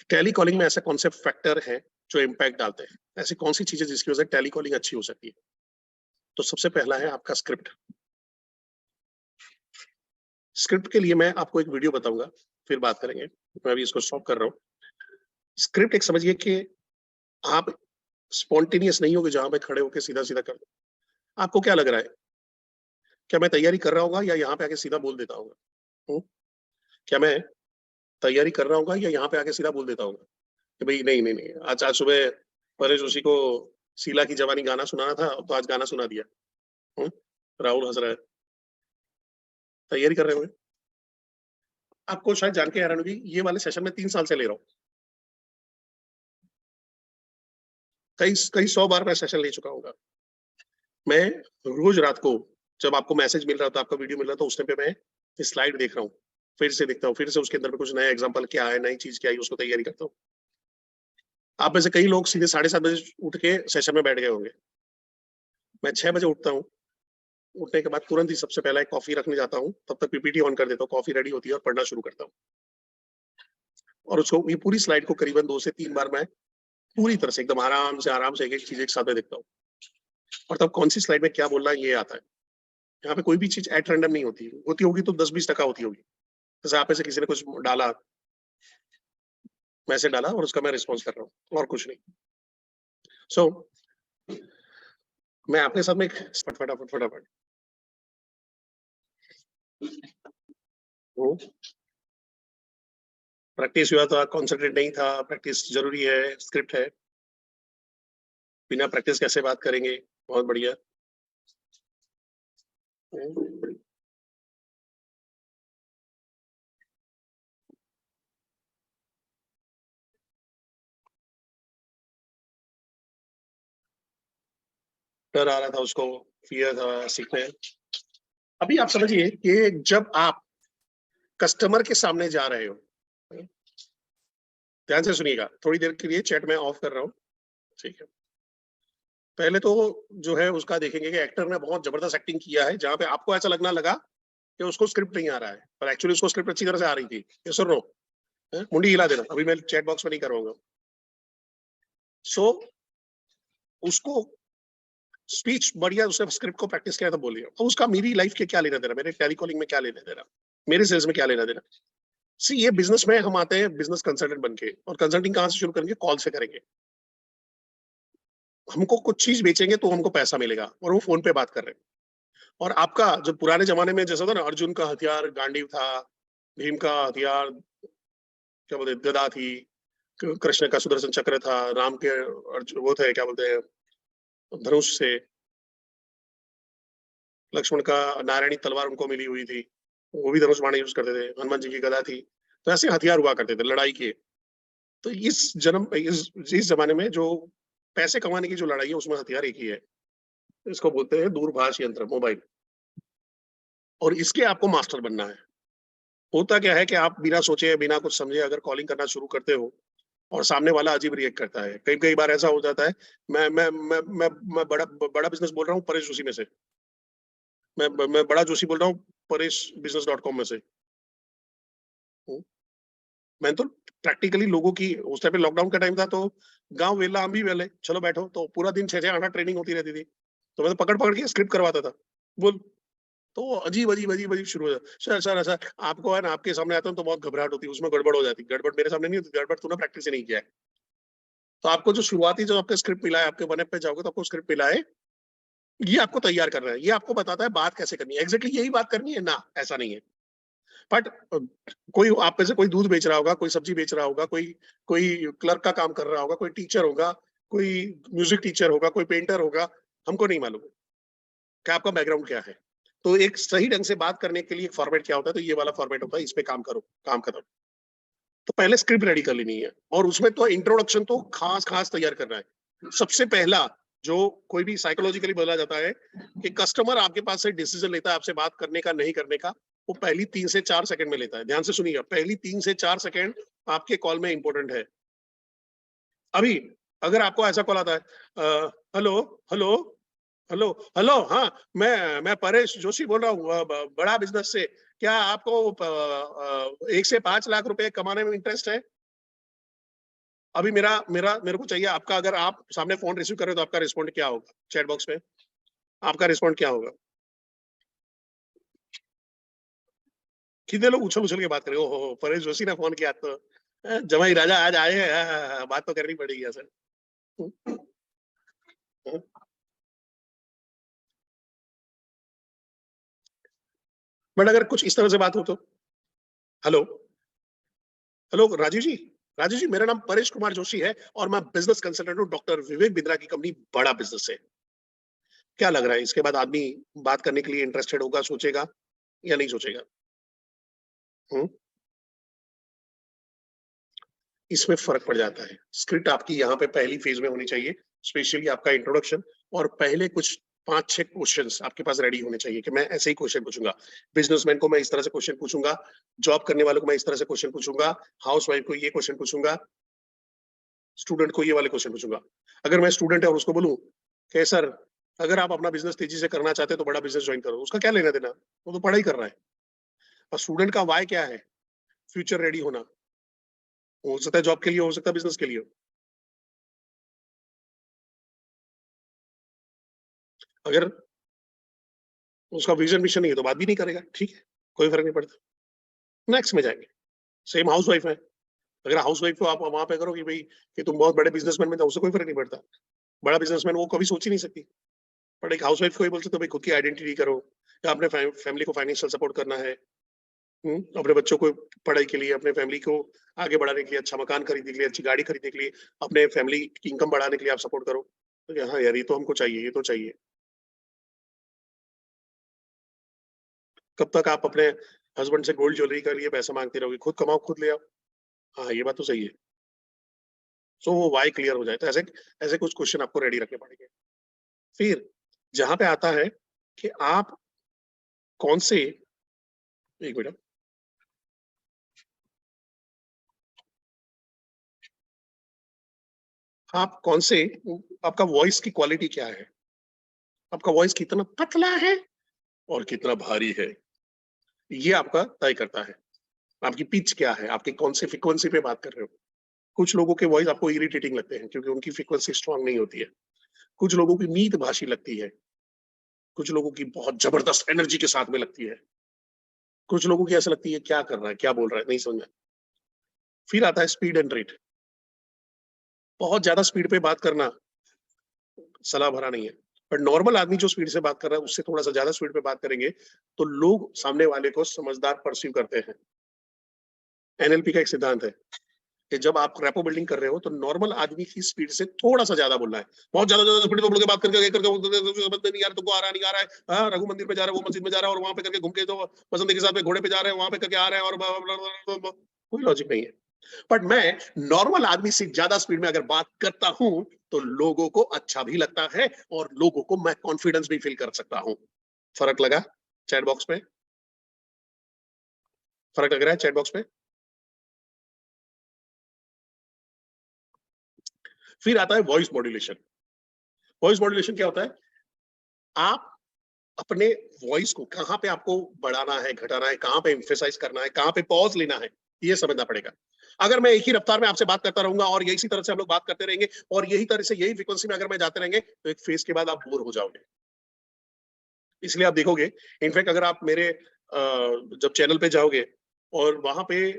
[SPEAKER 1] टेली कॉलिंग में ऐसा कौन से फैक्टर है जो इम्पैक्ट डालते हैं? ऐसी कौन सी चीजें जिसकी वजह से टेली कॉलिंग अच्छी हो सकती है? तो सबसे पहला है आपका स्क्रिप्ट। स्क्रिप्ट के लिए मैं आपको एक वीडियो बताऊंगा, फिर बात करेंगे। मैं अभी इसको स्टॉप कर रहा हूँ। स्क्रिप्ट एक समझिए कि आप स्पॉन्टेनियस नहीं होगे जहां पे खड़े होकर सीधा सीधा कर दो। आपको क्या लग रहा है, क्या मैं तैयारी कर रहा हूँ या यहाँ पे आके सीधा बोल देता हूँ? क्या मैं तैयारी कर रहा हूँ या यहाँ पे आके सीधा बोल देता हूँ कि भाई नहीं नहीं नहीं, आज आज सुबह परेश जोशी को शीला की जवानी गाना सुनाना था, तो आज गाना सुना दिया। राहुल हंस रहा है। तैयारी कर रहे हो? आपको शायद जान के हैरान होगी, ये वाले सेशन में 3 साल से ले रहा हूँ। कई कई 100 बार मैं सेशन ले चुका हूँ। मैं रोज रात को जब आपको मैसेज मिल रहा था, आपका वीडियो मिल रहा था, उस टाइम पे मैं स्लाइड देख रहा हूँ, फिर से देखता हूँ, फिर से उसके अंदर में कुछ नया एग्जांपल क्या है, नई चीज क्या है, उसको तैयारी करता हूँ। आप में से कई लोग सीधे 7:30 बजे उठ के सेशन में बैठ गए होंगे। मैं 6 बजे उठता हूँ। उठने के बाद तुरंत ही सबसे पहला एक कॉफी रखने जाता हूँ, तब तक पीपीटी ऑन कर देता हूँ, कॉफी रेडी होती है और पढ़ना शुरू करता हूँ। और उसको ये पूरी स्लाइड को करीबन 2 से 3 बार मैं पूरी तरह से एकदम आराम से एक एक चीज एक साथ में देखता हूँ। और तब कौन सी स्लाइड में क्या बोलना है ये आता है। यहाँ पे कोई भी चीज एट रैंडम नहीं होती, होती होगी तो 10-20% होती होगी। जैसे आप में से किसी ने कुछ डाला, मैसेज डाला और उसका मैं रिस्पॉन्स कर रहा हूँ, और कुछ नहीं। सो मैं आपके साथ में एक फटाफट वो प्रैक्टिस हुआ था, कॉन्सेंट्रेट नहीं था, प्रैक्टिस जरूरी है, स्क्रिप्ट है, बिना प्रैक्टिस कैसे बात करेंगे? बहुत बढ़िया। डर आ रहा था उसको, फियर था सीखने। अभी आप समझिए कि जब आप कस्टमर के सामने जा रहे हो, ध्यान से सुनिएगा, थोड़ी देर के लिए चैट में ऑफ कर रहा हूँ। ठीक है, पहले तो जो है उसका देखेंगे कि एक्टर ने बहुत जबरदस्त एक्टिंग किया है, जहां पे आपको ऐसा लगना लगा कि उसको स्क्रिप्ट नहीं आ रहा है, पर एक्चुअली उसको स्क्रिप्ट अच्छी तरह से आ रही थी। ये सुन रहा हूँ, मुंडी हिला देना, अभी मैं चैट बॉक्स में नहीं करूंगा। सो उसको स्पीच बढ़िया, उसने स्क्रिप्ट को प्रैक्टिस किया तो बोलिए। अब उसका मेरी लाइफ के क्या लेना देना, मेरे टेलीकॉलिंग में क्या लेना देना, मेरे सेल्स में क्या लेना देना? सी ये बिजनेस में हम आते हैं बिजनेस कंसल्टेंट बन के, और कंसल्टिंग कहाँ से शुरू करेंगे? कॉल से करेंगे। हमको कुछ चीज बेचेंगे तो हमको पैसा मिलेगा, और वो फोन पे बात कर रहे हैं। और आपका जो पुराने जमाने में जैसा था ना, अर्जुन का हथियार गांडीव था, भीम का हथियार क्या बोलते गदा थी, कृष्ण का सुदर्शन चक्र था, राम के वो थे क्या बोलते हैं धनुष से, लक्ष्मण का नारायणी तलवार उनको मिली हुई थी, वो भी धनुष बाण यूज करते थे, हनुमान जी की गदा थी। तो ऐसे हथियार हुआ करते थे लड़ाई के। तो इस जमाने में जो पैसे कमाने की जो लड़ाई है, उसमें हथियार एक ही है, इसको बोलते हैं दूरभाष यंत्र, मोबाइल। और इसके आपको मास्टर बनना है। होता क्या है कि आप बिना सोचे बिना कुछ समझे अगर कॉलिंग करना शुरू करते हो, और सामने वाला अजीब रिएक्ट करता है। कई कई बार ऐसा हो जाता है, मैं बड़ा बिजनेस बोल रहा हूँ परेश जोशी में से, मैं बड़ा जोशी बोल रहा हूँ paresbusiness.com में से। मैं तो प्रैक्टिकली लोगों की, उस टाइम पे लॉकडाउन का टाइम था, तो गांव वेला हम भी वेले, चलो बैठो, तो पूरा दिन 6-6 8 ट्रेनिंग होती रहती थी। तो मैं तो पकड़ पकड़ के स्क्रिप्ट करवाता था, बोल। तो अजीब शुरू हो जाता, सर सर सर आपको है ना, आपके सामने आता हूँ तो बहुत घबराहट होती है, उसमें गड़बड़ हो जाती। गड़बड़ मेरे सामने नहीं होती, गड़बड़ तूने प्रैक्टिस ही नहीं किया है। तो आपको जो शुरुआती जो आपका स्क्रिप्ट मिला है, आपके वन पे जाओगे तो आपको स्क्रिप्ट मिला है, ये आपको तैयार करना है, ये आपको बताता है बात कैसे करनी है, एग्जैक्टली यही बात करनी है ना, ऐसा नहीं है। बट कोई आप में से कोई दूध बेच रहा होगा, कोई सब्जी बेच रहा होगा, कोई क्लर्क का काम कर रहा होगा, कोई टीचर होगा, कोई म्यूजिक टीचर होगा, कोई पेंटर होगा, हमको नहीं मालूम कि आपका बैकग्राउंड क्या है। तो एक सही ढंग से बात करने के लिए एक फॉर्मेट क्या होता है, तो ये वाला फॉर्मेट होता है, इस पे काम करो, काम खत्म। तो पहले स्क्रिप्ट रेडी कर लेनी है और उसमें तो इंट्रोडक्शन तो खास खास तैयार करना है। सबसे पहला जो कोई भी साइकोलॉजिकली बोला जाता है कि कस्टमर आपके पास से डिसीजन लेता है आपसे बात करने का नहीं करने का, वो पहली 3 से 4 सेकंड में लेता है। ध्यान से सुनिएगा, पहली 3 से 4 सेकंड आपके कॉल में इंपॉर्टेंट है। अभी अगर आपको ऐसा कॉल आता है, हेलो हेलो हेलो हेलो, हाँ मैं परेश जोशी बोल रहा हूँ बड़ा बिजनेस से, क्या आपको 1 से 5 लाख रुपए कमाने में इंटरेस्ट है? अभी मेरे को चाहिए आपका, अगर आप सामने फोन रिसीव कर रहे हो तो आपका रिस्पॉन्ड क्या होगा चैट बॉक्स में? आपका रिस्पॉन्ड क्या होगा? कितने लोग उछल उछल के बात करें, ओहो परेश जोशी ने फोन किया तो जमाई राजा आज आए हैं, बात तो करनी पड़ेगी ऐसे। बट अगर कुछ इस तरह से बात हो तो, हेलो हेलो राजीव जी मेरा नाम परेश कुमार जोशी है और मैं बिजनेस कंसल्टेंट हूँ डॉक्टर विवेक बिंद्रा की कंपनी बड़ा बिजनेस है। क्या लग रहा है इसके बाद आदमी बात करने के लिए इंटरेस्टेड होगा, सोचेगा या नहीं सोचेगा? हम्म इसमें फर्क पड़ जाता है। स्क्रिप्ट आपकी यहाँ पे पहली फेज में होनी चाहिए, स्पेशली आपका इंट्रोडक्शन, और पहले कुछ 5-6 क्वेश्चंस आपके पास रेडी होने चाहिए कि मैं ऐसे ही क्वेश्चन पूछूंगा, बिजनेसमैन को मैं इस तरह से क्वेश्चन पूछूंगा, जॉब करने वालों को मैं इस तरह से क्वेश्चन पूछूंगा, हाउस वाइफ को ये क्वेश्चन पूछूंगा, स्टूडेंट को ये वाले क्वेश्चन पूछूंगा। अगर मैं स्टूडेंट है और उसको बोलूं कि सर अगर आप अपना बिजनेस तेजी से करना चाहते हैं तो बड़ा बिजनेस ज्वाइन करो, उसका क्या लेना देना, वो तो पढ़ाई कर रहा है। और स्टूडेंट का वाई क्या है? फ्यूचर रेडी होना, हो सकता है जॉब के लिए, हो सकता है बिजनेस के लिए। अगर उसका विजन मिशन नहीं है तो बात भी नहीं करेगा, ठीक है, कोई फर्क नहीं पड़ता, नेक्स्ट में जाएंगे। सेम हाउस वाइफ है, अगर हाउस वाइफ को आप वहां पे करो कि भाई कि तुम बहुत बड़े बिजनेसमैन में, तो उससे कोई फर्क नहीं पड़ता, बड़ा बिजनेसमैन वो कभी सोच ही नहीं सकती। बट एक हाउस वाइफ को ही बोल सकते हो भाई खुद की आइडेंटिटी करो, या अपने फैमिली को फाइनेंशियल सपोर्ट करना है, अपने बच्चों को पढ़ाई के लिए, अपने फैमिली को आगे बढ़ाने के लिए, अच्छा मकान खरीदने के लिए, अच्छी गाड़ी खरीदने के लिए, अपने फैमिली की इनकम बढ़ाने के लिए आप सपोर्ट करो, तो हाँ यार ये तो हमको चाहिए, ये तो चाहिए। कब तक आप अपने हस्बैंड से गोल्ड ज्वेलरी के लिए पैसा मांगते रहोगे? खुद कमाओ, खुद ले आओ। हाँ ये बात तो सही है। सो वो वाई क्लियर हो जाए, तो ऐसे ऐसे कुछ क्वेश्चन आपको रेडी रखने पड़ेंगे। फिर जहां पे आता है कि आप कौन से, एक मिनट, आप कौन से, आपका वॉइस की क्वालिटी क्या है, आपका वॉइस कितना पतला है और कितना भारी है, ये आपका तय करता है। आपकी पिच क्या है, आपके कौन से फ्रीक्वेंसी पे बात कर रहे हो। कुछ लोगों के वॉइस आपको इरिटेटिंग लगते हैं क्योंकि उनकी फ्रीक्वेंसी स्ट्रांग नहीं होती है, कुछ लोगों की मीत भाषी लगती है, कुछ लोगों की बहुत जबरदस्त एनर्जी के साथ में लगती है, कुछ लोगों की ऐसा लगती है क्या कर रहा है, क्या बोल रहा है, नहीं समझ में। फिर आता है स्पीड एंड रेट। बहुत ज्यादा स्पीड पे बात करना सलाह भरा नहीं है, पर नॉर्मल आदमी जो स्पीड से बात कर रहा है उससे थोड़ा सा ज्यादा स्पीड पे बात करेंगे तो लोग सामने वाले को समझदार परसीव करते हैं। एनएलपी का एक सिद्धांत है कि जब आप रैपो बिल्डिंग कर रहे हो तो नॉर्मल आदमी की स्पीड से थोड़ा सा ज्यादा बोलना है। बहुत ज्यादा ज्यादा स्पीड में बोल के बात करके समझ में नहीं यार, तुमको आ रहा नहीं आ रहा है, हाँ रघु मंदिर पे जा रहा है, वो मस्जिद में जा रहा है, और वहां पे करके घूम के तो बसंत के साथ में घोड़े पे जा रहे हैं, वहां पे करके आ रहे हैं, और कोई लॉजिक नहीं है। बट मैं नॉर्मल आदमी से ज्यादा स्पीड में अगर बात करता हूं तो लोगों को अच्छा भी लगता है और लोगों को मैं कॉन्फिडेंस भी फील कर सकता हूं। फर्क लगा चैट बॉक्स में? फर्क लग रहा है चैट बॉक्स में? फिर आता है वॉइस मॉड्यूलेशन। वॉइस मॉड्यूलेशन क्या होता है? आप अपने वॉइस को कहां पे आपको बढ़ाना है, घटाना है, कहां पे एम्फेसाइज करना है, कहां पे पॉज लेना है, ये समझना पड़ेगा। अगर मैं एक ही रफ्तार में आपसे बात करता रहूंगा और इसी तरह से हम लोग बात करते रहेंगे और यही तरह से यही फ्रीक्वेंसी में अगर मैं जाते रहेंगे तो एक फेज के बाद आप बोर हो जाओगे। इसलिए आप देखोगे, इनफैक्ट अगर आप मेरे जब चैनल पे जाओगे और वहां पे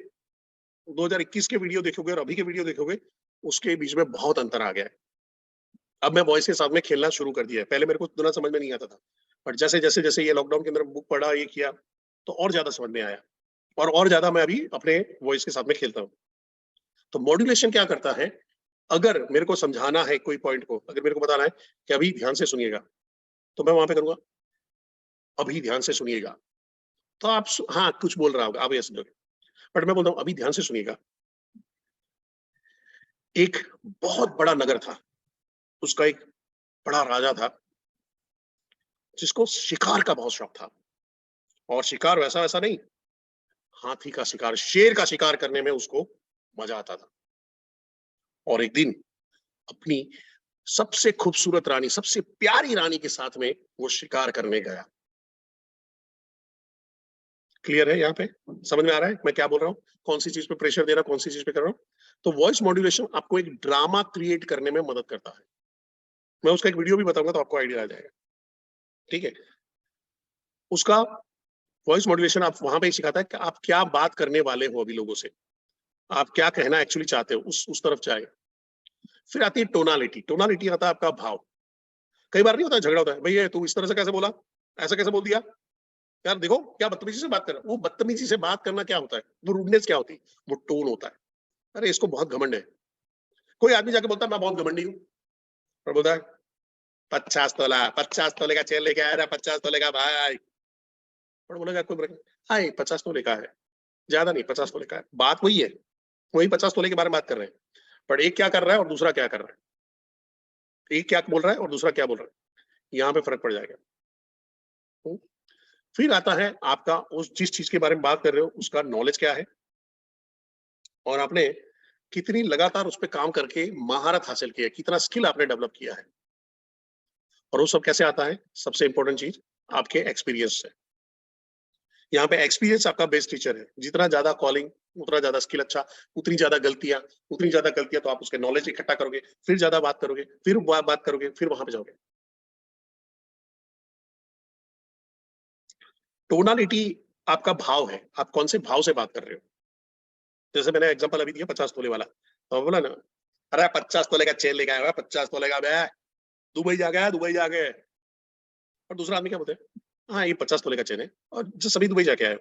[SPEAKER 1] 2021 के वीडियो देखोगे और अभी के वीडियो देखोगे, उसके बीच में बहुत अंतर आ गया है। अब मैं वॉइस के साथ में खेलना शुरू कर दिया है, पहले मेरे को उतना समझ में नहीं आता था, बट जैसे जैसे जैसे ये लॉकडाउन के अंदर बुक पढ़ा, ये किया, तो और ज्यादा समझ में आया और ज्यादा मैं अभी अपने वॉइस के साथ में खेलता हूँ। तो मॉड्यूलेशन क्या करता है, अगर मेरे को समझाना है कोई पॉइंट को, अगर मेरे को बताना है कि अभी ध्यान से सुनिएगा, तो मैं वहां पे करूंगा अभी ध्यान से सुनिएगा। तो आप हाँ कुछ बोल रहा होगा, आप ये सुनोगे, बट मैं बोलता हूँ अभी ध्यान से सुनिएगा। एक बहुत बड़ा नगर था, उसका एक बड़ा राजा था जिसको शिकार का बहुत शौक था, और शिकार वैसा वैसा नहीं, हाथी का शिकार, शेर का शिकार करने में उसको मजा आता था। और एक दिन अपनी सबसे खूबसूरत रानी, सबसे प्यारी रानी के साथ में वो शिकार करने गया। क्लियर है यहाँ पे? समझ में आ रहा है मैं क्या बोल रहा हूँ, कौन सी चीज पे प्रेशर दे रहा हूँ, कौन सी चीज पे कर रहा हूँ? तो वॉइस मॉड्यूलेशन आपको एक ड्रामा क्रिएट करने में मदद करता है। मैं उसका एक वीडियो भी बताऊंगा तो आपको आइडिया आ जाएगा, ठीक है? उसका वॉइस मॉड्यूलेशन आप वहां पे ही सिखाता है कि आप क्या बात करने वाले हो अभी लोगों से, आप क्या कहना एक्चुअली चाहते हो, उस तरफ जाए। फिर आती है टोनालिटी। टोनालिटी आता है आपका भाव। कई बार नहीं होता है, झगड़ा होता है, भैया तू इस तरह से कैसे बोला, ऐसा कैसे बोल दिया, यार देखो क्या बदतमीजी से बात कर रहा है। वो बदतमीजी से बात करना क्या होता है, वो रूडनेस क्या होती है, वो टोन होता है। अरे इसको बहुत घमंड है। कोई आदमी जाके बोलता है मैं बहुत घमंडी हूँ, और बोलता है 50 तोला, 50 तोले का चेन लेके आया रहा, 50 तोले का भाई। और बोलेगा कोई हाई 50 तोले का है, ज्यादा नहीं 50 तोले का है। बात वही है, वही 50 तोले के बारे में बात कर रहे हैं, पर एक क्या कर रहा है और दूसरा क्या कर रहा है, एक क्या बोल रहा है और दूसरा क्या बोल रहा है, यहाँ पे फर्क पड़ जाएगा। फिर आता है आपका उस जिस चीज के बारे में बात कर रहे हो उसका नॉलेज क्या है, और आपने कितनी लगातार उस पर काम करके महारत हासिल की है, कितना स्किल आपने डेवलप किया है। और वो सब कैसे आता है, सबसे इंपॉर्टेंट चीज आपके एक्सपीरियंस से। यहाँ पे एक्सपीरियंस आपका बेस्ट टीचर है। जितना ज्यादा कॉलिंग, उतना ज्यादा स्किल अच्छा, उतनी ज्यादा गलतियां, तो आप उसके नॉलेज इकट्ठा करोगे, फिर ज्यादा बात करोगे, फिर बात करोगे, फिर वहां पे जाओगे। टोनालिटी आपका भाव है, आप कौन से भाव से बात कर रहे हो। जैसे मैंने एग्जांपल अभी दिया 50 तोले वाला, तो बोला ना अरे 50 तोले का चेन लेके आया, 50 तोले का बे, दुबई जा गया, दुबई जाके। और दूसरा आदमी क्या बोलते हैं, हाँ ये 50 तोले का चेन है, और जो सभी दुबई जाके आए।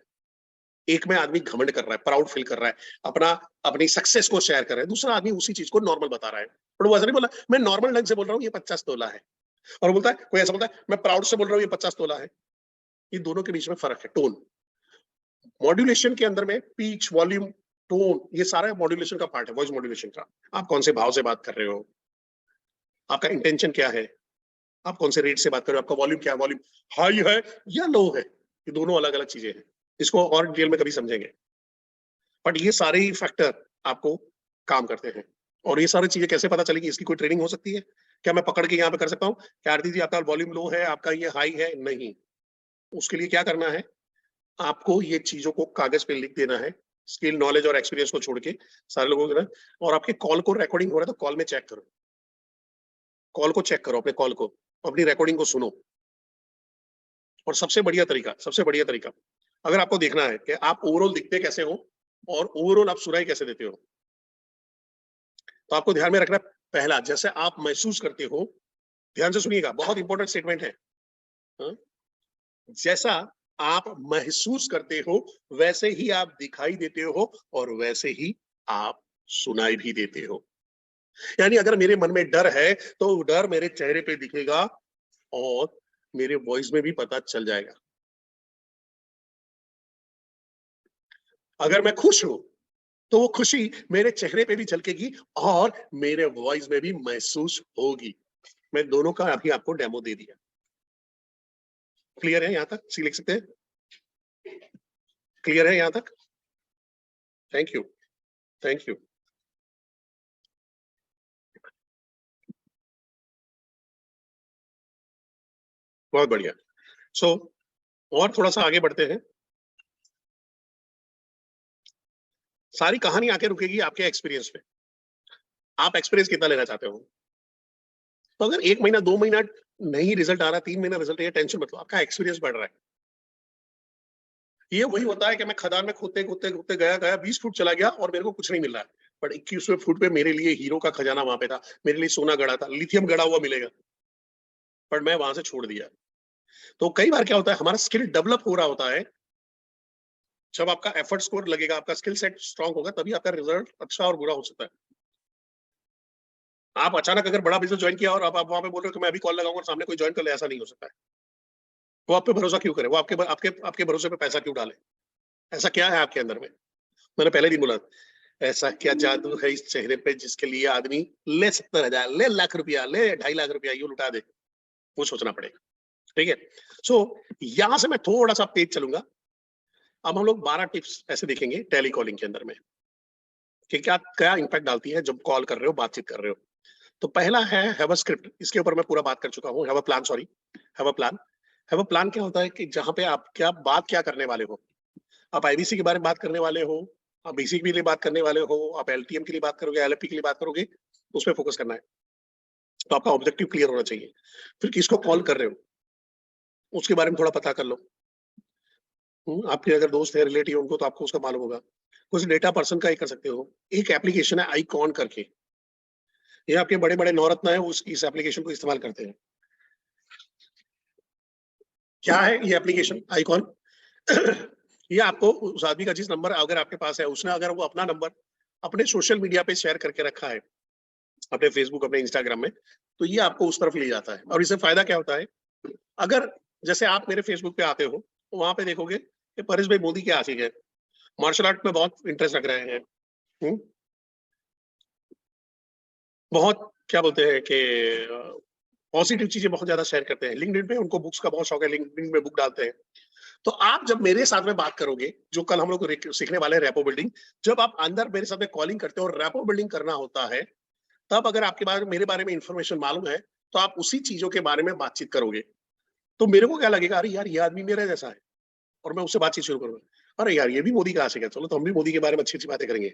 [SPEAKER 1] एक में आदमी घमंड कर रहा है, प्राउड फील कर रहा है, अपना अपनी सक्सेस को शेयर कर रहा है, दूसरा आदमी उसी चीज को नॉर्मल बता रहा है। पर वो ऐसा नहीं बोला मैं नॉर्मल ढंग से बोल रहा हूँ ये 50 तोला है, और बोलता है कोई ऐसा बोलता है मैं प्राउड से बोल रहा हूँ ये 50 तोला है। ये दोनों के बीच में फर्क है, टोन। मॉड्यूलेशन के अंदर में पिच, वॉल्यूम, टोन, ये सारा मॉड्यूलेशन का पार्ट है, वॉइस मॉड्यूलेशन का। आप कौन से भाव से बात कर रहे हो, आपका इंटेंशन क्या है, आप कौन से रेट से बात कर रहे हो, आपका वॉल्यूम क्या है, वॉल्यूम हाई है या लो है, ये दोनों अलग अलग चीजें हैं। इसको और डिटेल में कभी समझेंगे, बट ये सारे ही फैक्टर आपको काम करते हैं। और ये सारी चीजें कैसे पता चलेगी, इसकी कोई ट्रेनिंग हो सकती है क्या, मैं पकड़ के यहाँ पे कर सकता हूँ क्या आरती जी आपका वॉल्यूम लो है, आपका ये हाई है? नहीं। उसके लिए क्या करना है, आपको ये चीजों को कागज पे लिख देना है, स्किल, नॉलेज और एक्सपीरियंस को छोड़ के सारे लोगों को। और आपके कॉल को रिकॉर्डिंग हो रहा है तो कॉल में चेक करो, कॉल को चेक करो, अपने कॉल को, अपनी रिकॉर्डिंग को सुनो। और सबसे बढ़िया तरीका, अगर आपको देखना है कि आप ओवरऑल दिखते कैसे हो और ओवरऑल आप सुनाई कैसे देते हो, तो आपको ध्यान में रखना है, पहला जैसे आप महसूस करते हो, ध्यान से सुनिएगा, बहुत इंपॉर्टेंट स्टेटमेंट है। हाँ? जैसा आप महसूस करते हो वैसे ही आप दिखाई देते हो, और वैसे ही आप सुनाई भी देते हो। यानी अगर मेरे मन में डर है तो डर मेरे चेहरे पे दिखेगा और मेरे वॉइस में भी पता चल जाएगा। अगर मैं खुश हूं तो वो खुशी मेरे चेहरे पे भी झलकेगी और मेरे वॉइस में भी महसूस होगी। मैं दोनों का अभी आपको डेमो दे दिया। क्लियर है यहाँ तक? सी लिख सकते हैं? क्लियर है यहाँ तक? Thank you, thank you. बहुत बढ़िया। सो और थोड़ा सा आगे बढ़ते हैं। सारी कहानी आके रुकेगी आपके एक्सपीरियंस पे, आप एक्सपीरियंस कितना लेना चाहते हो। तो अगर 1 महीना 2 महीना नहीं रिजल्ट आ रहा, 3 महीना रिजल्ट है, टेंशन मत लो, आपका एक्सपीरियंस बढ़ रहा है। ये वही होता है कि मैं खदान में खोदते खोदते खोदते गया गया 20 फुट चला गया और मेरे को कुछ नहीं मिल रहा है, बट 21वें फुट पे मेरे लिए हीरो का खजाना वहां पे था, मेरे लिए सोना गड़ा था, लिथियम गड़ा हुआ मिलेगा, पर मैं वहां से छोड़ दिया। तो कई बार क्या होता है, हमारा स्किल डेवलप हो रहा होता है जब आपका एफर्ट स्कोर लगेगा, आपका स्किल सेट स्ट्रांग होगा, तभी आपका रिजल्ट अच्छा और बुरा हो सकता है। आप अचानक अगर बड़ा बिजनेस ज्वाइन किया और आप वहां पे बोल रहे हो कि मैं अभी कॉल लगाऊंगा और सामने कोई ज्वाइन कर ले, ऐसा नहीं हो सकता है। वो आप पे भरोसा क्यों करे, वो आपके आपके आपके भरोसे पे पैसा क्यों डाले? ऐसा क्या है आपके अंदर में? मैंने पहले दिन बोला, ऐसा क्या जादू है इस चेहरे पे जिसके लिए आदमी ले 70,000, ले लाख रुपया, ले 2.5 लाख रुपया यूं लुटा दे? वो सोचना पड़ेगा। ठीक है। सो यहां से मैं थोड़ा सा तेज चलूंगा। अब हम लोग 12 टिप्स ऐसे देखेंगे टेली कॉलिंग के अंदर में कि क्या क्या इंपैक्ट डालती है जब कॉल कर रहे हो, बातचीत कर रहे हो। तो पहला है हैव अ स्क्रिप्ट। इसके ऊपर मैं पूरा बात कर चुका हूँ। Have a plan, sorry, have a plan. Have a plan क्या होता है कि जहां पे आप क्या करने वाले हो। आप आईबीसी के बारे में बात करने वाले हो, आप बीसी के लिए बात करने वाले हो, आप एलटीएम के लिए बात करोगे, एलएफपी के लिए बात करोगे, उस पर फोकस करना है। तो आपका ऑब्जेक्टिव क्लियर होना चाहिए। फिर किसको कॉल कर रहे हो उसके बारे में थोड़ा पता कर लो। आपके अगर दोस्त है, रिलेटिव, उनको तो आपको उसका मालूम होगा। कुछ डेटा पर्सन का ही कर सकते हो। एक एप्लीकेशन है आईकॉन करके, ये आपके बड़े बड़े नवरत्न है उस इस एप्लीकेशन को इस्तेमाल करते हैं। क्या है ये एप्लीकेशन आईकॉन? ये आपको उस आदमी का जिस नंबर अगर आपके पास है, उसने अगर वो अपना नंबर अपने सोशल मीडिया पे शेयर करके रखा है, अपने फेसबुक, अपने इंस्टाग्राम में, तो ये आपको उस तरफ ले जाता है। और इससे फायदा क्या होता है, अगर जैसे आप मेरे फेसबुक पे आते हो तो वहां पे देखोगे कि परेश भाई मोदी के आशिक है, मार्शल आर्ट में बहुत इंटरेस्ट रख रहे हैं, हम्म, बहुत क्या बोलते हैं कि पॉजिटिव चीजें बहुत ज्यादा शेयर करते हैं। लिंक्डइन पे उनको बुक्स का बहुत शौक है, लिंक्डइन में बुक डालते हैं। तो आप जब मेरे साथ में बात करोगे, जो कल हम लोग सीखने वाले हैं रैपो बिल्डिंग, जब आप अंदर मेरे साथ में कॉलिंग करते हो और रैपो बिल्डिंग करना होता है, तब अगर आपके बारे में मेरे बारे में इंफॉर्मेशन मालूम है, तो आप उसी चीजों के बारे में बातचीत करोगे। तो मेरे को क्या लगेगा, अरे यार ये आदमी मेरे जैसा है, और मैं उससे बातचीत शुरू करूंगा। अरे यार ये भी मोदी का आशिक है, चलो तो हम भी मोदी के बारे में अच्छी अच्छी बातें करेंगे।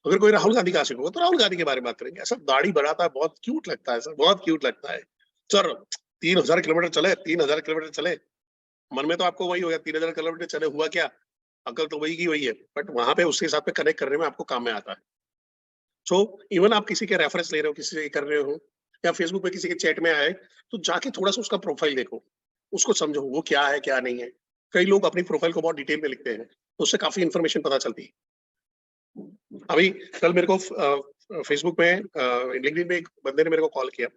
[SPEAKER 1] अगर कोई राहुल गांधी का आशिक होगा तो राहुल गांधी के बारे में बात करेंगे। ऐसा दाढ़ी बढ़ाता है, बहुत क्यूट लगता है, सर बहुत क्यूट लगता है। चलो 3,000 किलोमीटर चले, 3,000 किलोमीटर चले, मन में तो आपको वही होगा 3,000 किलोमीटर चले हुआ क्या, अकल तो वही की वही है, बट वहां पे उसके साथ में कनेक्ट करने में आपको काम में आता है। सो इवन आप किसी के रेफरेंस ले रहे हो, किसी से कर रहे हो, या फेसबुक पे किसी के चैट में आए, तो जाके थोड़ा सा उसका प्रोफाइल देखो, उसको समझो वो क्या है क्या नहीं है। कई लोग अपनी प्रोफाइल को बहुत डिटेल में लिखते हैं, तो उससे काफी इंफॉर्मेशन पता चलती है। अभी कल मेरे को फेसबुक में, लिंक्डइन में एक बंदे ने मेरे को कॉल किया।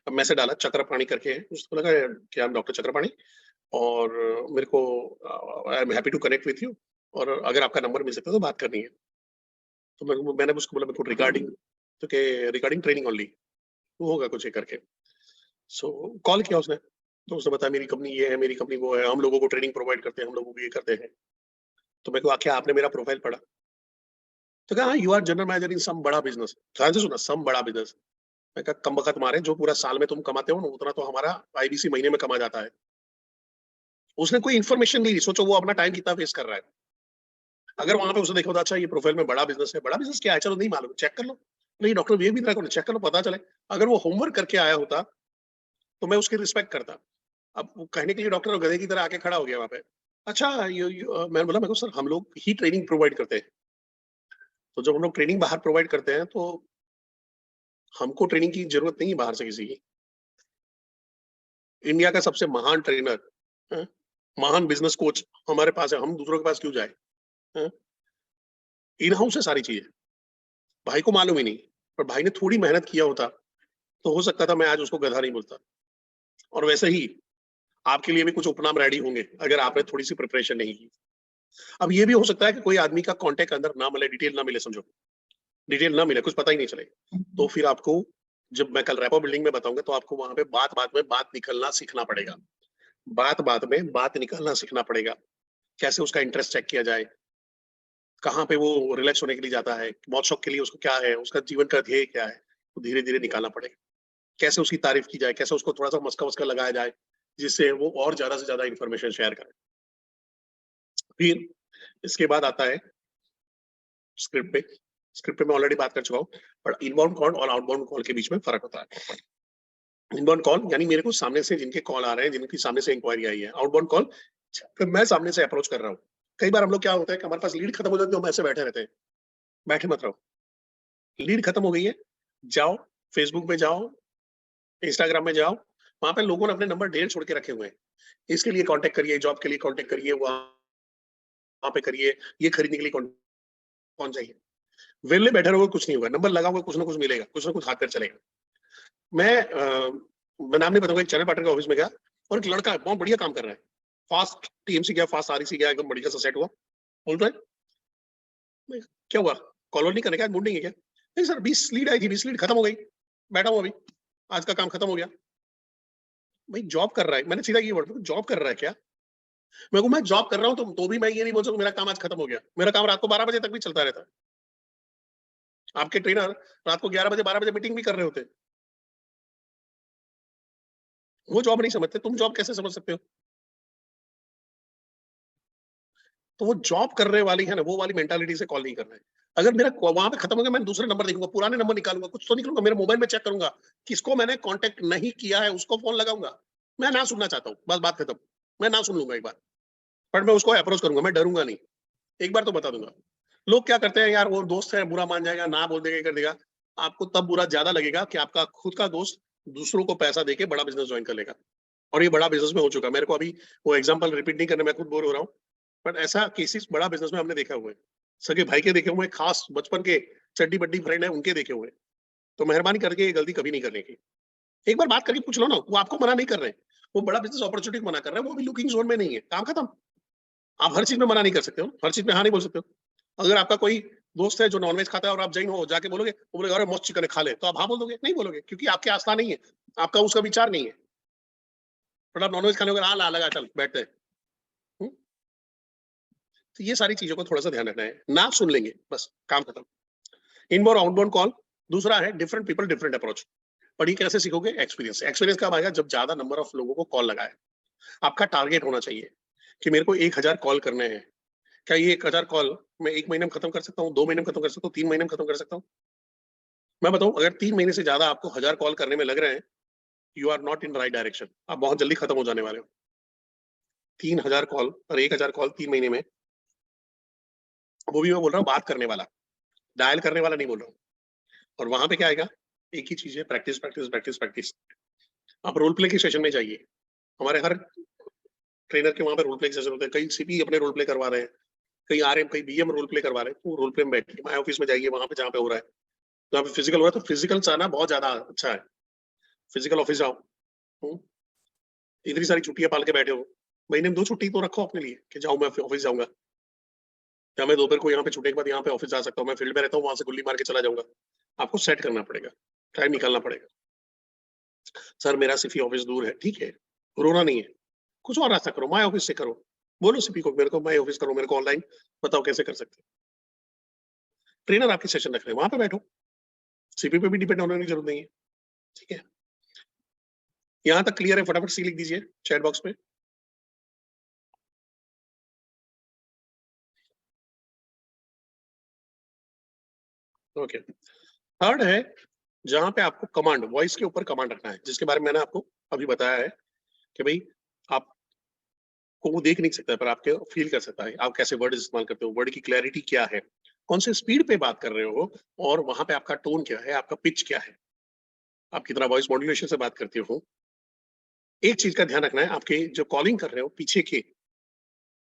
[SPEAKER 1] अब मैसेज डाला, चक्रपाणी करके है, उसको लगा कि आप डॉक्टर चक्रपाणी, और मेरे को I am happy to connect with you, और अगर आपका नंबर मिल सकता है तो बात करनी है। तो मैंने उसको बोला, मेरे को रिगार्डिंग, तो के रिगार्डिंग ट्रेनिंग ओनली, वो होगा कुछ ये करके। सो कॉल किया उसने, तो उसने बताया मेरी कंपनी ये है, मेरी कंपनी वो है, हम लोगों को ट्रेनिंग प्रोवाइड करते हैं, हम लोगों को ये करते हैं। तो मैं को आखिर आपने मेरा प्रोफाइल पढ़ा? तो कहा यू आर जनरल मैनेजर इन सम बड़ा बिजनेस। ध्यान से सुना, सम बड़ा बिजनेस। मैं कहा कम बखत मारे, जो पूरा साल में तुम कमाते हो ना, उतना तो हमारा आईबीसी महीने में कमा जाता है। उसने कोई इन्फॉर्मेशन नहीं ली, सोचो वो अपना टाइम कितना वेस्ट कर रहा है। अगर वहां पे उसने देखा होता, अच्छा ये प्रोफाइल में बड़ा बिजनेस है, बड़ा बिजनेस क्या है, चलो नहीं मालूम, चेक कर लो, नहीं डॉक्टर ये भी करो, चेक कर लो, पता चले। अगर वो होमवर्क करके आया होता तो मैं उसकी रिस्पेक्ट करता। अब वो कहने के लिए डॉक्टर गधे की तरह आके खड़ा हो गया वहां पे। अच्छा मैंने बोला, मैं को सर हम लोग ही ट्रेनिंग प्रोवाइड करते हैं। तो जब हम लोग ट्रेनिंग बाहर प्रोवाइड करते हैं, तो हमको ट्रेनिंग की जरूरत नहीं है बाहर से किसी की। इंडिया का सबसे महान ट्रेनर, महान बिजनेस कोच हमारे पास है, हम दूसरों के पास क्यों जाए? इन हाउस है सारी चीजें। भाई को मालूम ही नहीं, पर भाई ने थोड़ी मेहनत किया होता तो हो सकता था मैं आज उसको गधा नहीं बोलता। और वैसे ही आपके लिए भी कुछ उपनाम रेडी होंगे अगर आपने थोड़ी सी प्रिपरेशन नहीं की। अब ये भी हो सकता है कि कोई आदमी का कांटेक्ट अंदर ना मिले, डिटेल ना मिले, समझो डिटेल ना मिले, कुछ पता ही नहीं चले। तो फिर आपको, जब मैं कल रैपो बिल्डिंग में बताऊंगा, तो आपको वहां पे बात बात में बात निकलना सीखना पड़ेगा। बात बात में बात निकालना सीखना पड़ेगा। कैसे उसका इंटरेस्ट चेक किया जाए, कहाँ पे वो रिलैक्स होने के लिए जाता है, मौत शौक के लिए उसको क्या है, उसका जीवन का ध्येय क्या है, तो धीरे धीरे निकालना पड़ेगा। कैसे उसकी तारीफ की जाए, कैसे उसको थोड़ा सा मस्का वस्का लगाया जाए, जिससे वो और ज्यादा से ज्यादा इन्फॉर्मेशन शेयर करे। फिर इसके बाद आता है स्क्रिप्ट पे। स्क्रिप्ट पे मैं ऑलरेडी बात कर चुका हूँ, पर इनबाउंड कॉल और आउटबाउंड कॉल के बीच में फर्क होता है। इनबाउंड कॉल यानी मेरे को सामने से जिनके कॉल आ रहे हैं, जिनकी सामने से इंक्वायरी आई है। आउटबाउंड कॉल मैं सामने से अप्रोच कर रहा हूँ। कई बार हम लोग क्या होता है कि हमारे पास लीड खत्म हो जाती है, हम ऐसे बैठे रहते हैं। बैठे मत रहो, लीड खत्म हो गई है, जाओ फेसबुक में जाओ, इंस्टाग्राम में जाओ, वहां पे लोगों ने अपने नंबर ढेर छोड़ के रखे हुए हैं। इसके लिए कांटेक्ट करिए, जॉब के लिए कांटेक्ट करिए, वहां वहां पे करिए, ये खरीदने के लिए कौन चाहिए? वेले बैठे रहोगे कुछ नहीं होगा, नंबर लगाओगे कुछ ना कुछ मिलेगा, कुछ ना कुछ हाथ कर चलेगा। मैं नाम नहीं बताऊंगा, एक चैनल पार्टनर के ऑफिस में गया और एक लड़का है बहुत बढ़िया काम कर रहा है, फास्ट टीएमसी गया, फास्ट आरईसी गया, एकदम बढ़िया सा सेट हुआ। बोल रहा है क्या हुआ, कॉल नहीं करने का, मूड नहीं है क्या? नहीं सर 20 लीड आई थी, 20 लीड खत्म हो गई, बैठा हूँ अभी, आज का काम खत्म हो गया। भाई जॉब कर रहा है, मैंने सीधा ये वर्ड, जॉब कर रहा है क्या? मैं जॉब कर रहा हूँ तो भी मैं ये नहीं बोल सकता मेरा काम आज खत्म हो गया, मेरा काम रात को 12 बजे तक भी चलता रहता है। आपके ट्रेनर रात को 11 बजे 12 बजे मीटिंग भी कर रहे होते, वो जॉब नहीं समझते, तुम जॉब कैसे समझ सकते हो? तो वो जॉब करने वाली है ना, वो वाली मेंटालिटी से कॉल नहीं करना है। अगर मेरा वहां पे खत्म हो गया, मैं दूसरे नंबर देखूंगा, पुराने नंबर निकालूंगा, कुछ तो निकलूंगा, मेरे मोबाइल में चेक करूंगा किसको मैंने कांटेक्ट नहीं किया है, उसको फोन लगाऊंगा। मैं ना सुनना चाहता हूँ, बस बात खत्म। मैं ना सुन लूंगा एक बार, बट मैं उसको अप्रोच करूंगा, मैं डरूंगा नहीं, एक बार तो बता दूंगा। लोग क्या करते हैं यार, वो दोस्त है बुरा मान जाएगा, ना बोल देगा, कर देगा। आपको तब बुरा ज्यादा लगेगा कि आपका खुद का दोस्त दूसरों को पैसा देके बड़ा बिजनेस ज्वाइन कर लेगा, और ये बड़ा बिजनेस में हो चुका है। मेरे को अभी वो एग्जांपल रिपीट नहीं करने, मैं खुद बोर हो रहा हूँ, बट ऐसा केसेस बड़ा बिजनेस में हमने देखा हुआ है। सगे भाई के देखे हुए, खास बचपन के चड्डी बड्डी फ्रेंड है उनके देखे हुए। तो मेहरबानी करके ये गलती कभी नहीं करने की। एक बार बात करके पूछ लो ना, वो आपको मना नहीं कर रहे हैं, वो बड़ा बिजनेस अपॉर्चुनिटी मना कर रहे हैं, वो भी लुकिंग जोन में नहीं है, काम खत्म। आप हर चीज में मना नहीं कर सकते हो, हर चीज में हाँ नहीं बोल सकते हो। अगर आपका कोई दोस्त है जो नॉनवेज खाता है और आप जैन हो, जाके बोलोगे, वो बोलेगा अरे मस्त चिकन है खा ले, तो आप हाँ बोल दोगे? नहीं बोलोगे, क्योंकि आपके आस्था नहीं है, आपका उसका विचार नहीं है। बट आप नॉनवेज खाने को हाँ ला लगा चल बैठते हैं। तो ये सारी चीजों को थोड़ा सा ध्यान रखना है, ना सुन लेंगे बस काम खत्म। इनबाउंड आउटबाउंड कॉल, दूसरा है डिफरेंट पीपल डिफरेंट अप्रोच। और ये कैसे सीखोगे? एक्सपीरियंस। एक्सपीरियंस कब आएगा? जब ज्यादा नंबर ऑफ लोगों को कॉल लगाए। आपका टारगेट होना चाहिए कि मेरे को 1000 कॉल करने हैं। क्या ये 1000 कॉल मैं 1 महीने में खत्म कर सकता हूँ, 2 महीने में खत्म कर सकता हूँ, 3 महीने में खत्म कर सकता हूँ? मैं बताऊं, अगर 3 महीने से ज्यादा आपको 1000 कॉल करने में लग रहे हैं, you are not in right direction, आप बहुत जल्दी खत्म हो जाने वाले हो। 3000 कॉल और 1000 कॉल 3 महीने में, वो भी मैं बोल रहा हूँ बात करने वाला, डायल करने वाला नहीं बोल रहा हूँ। और वहां पे क्या आएगा? एक ही चीज है, प्रैक्टिस प्रैक्टिस प्रैक्टिस प्रैक्टिस। आप रोल प्ले के सेशन में जाइए, हमारे हर ट्रेनर के वहां पे रोल प्ले सेशन होते हैं, कई सीपी अपने रोल प्ले करवा रहे हैं, कई आरएम कई बीएम रोल प्ले करवा रहे हैं, तो रोल प्ले में बैठिए, माय ऑफिस में जाइए, वहां पे जहाँ पे हो रहा है, जहाँ पे फिजिकल हो रहा है, तो फिजिकल जाना बहुत ज्यादा अच्छा है। फिजिकल ऑफिस जाओ। हम्म, इतनी सारी छुट्टियां पाल के बैठे हो, महीने में 2 छुट्टी तो रखो अपने लिए कि जाऊँ मैं ऑफिस जाऊंगा, या मैं दोपहर को यहाँ पे छुट्टी के बाद यहाँ पे ऑफिस जा सकता हूँ, मैं फील्ड में रहता हूँ, वहां से गुल्ली मार के चला जाऊंगा। आपको सेट करना पड़ेगा, टाइम निकालना पड़ेगा। सर मेरा सिर्फ ऑफिस दूर है, ठीक है, रोना नहीं है, कुछ और रास्ता करो, माय ऑफिस से करो। बोलो सीपी को मेरे को माय ऑफिस करो, मेरे को ऑनलाइन बताओ कैसे कर सकते हैं। ट्रेनर आपके सेशन रख रहे हैं, वहां पे बैठो, सीपी पे भी डिपेंड होने की जरूरत नहीं है। ठीक है, यहाँ तक क्लियर है? फटाफट सी लिख दीजिए चैट बॉक्स में। ओके। थर्ड है, जहां पे आपको कमांड, वॉइस के ऊपर कमांड रखना है, जिसके बारे में मैंने आपको अभी बताया है कि भाई आपको वो देख नहीं सकता है, पर आपके फील कर सकता है, आप कैसे वर्ड इस्तेमाल करते हो, वर्ड की क्लैरिटी क्या है, कौन से स्पीड पे बात कर रहे हो, और वहां पे आपका टोन क्या है, आपका पिच क्या है, आप कितना वॉइस मॉड्यूलेशन से बात करते हो। एक चीज का ध्यान रखना है, आपके जो कॉलिंग कर रहे हो पीछे के,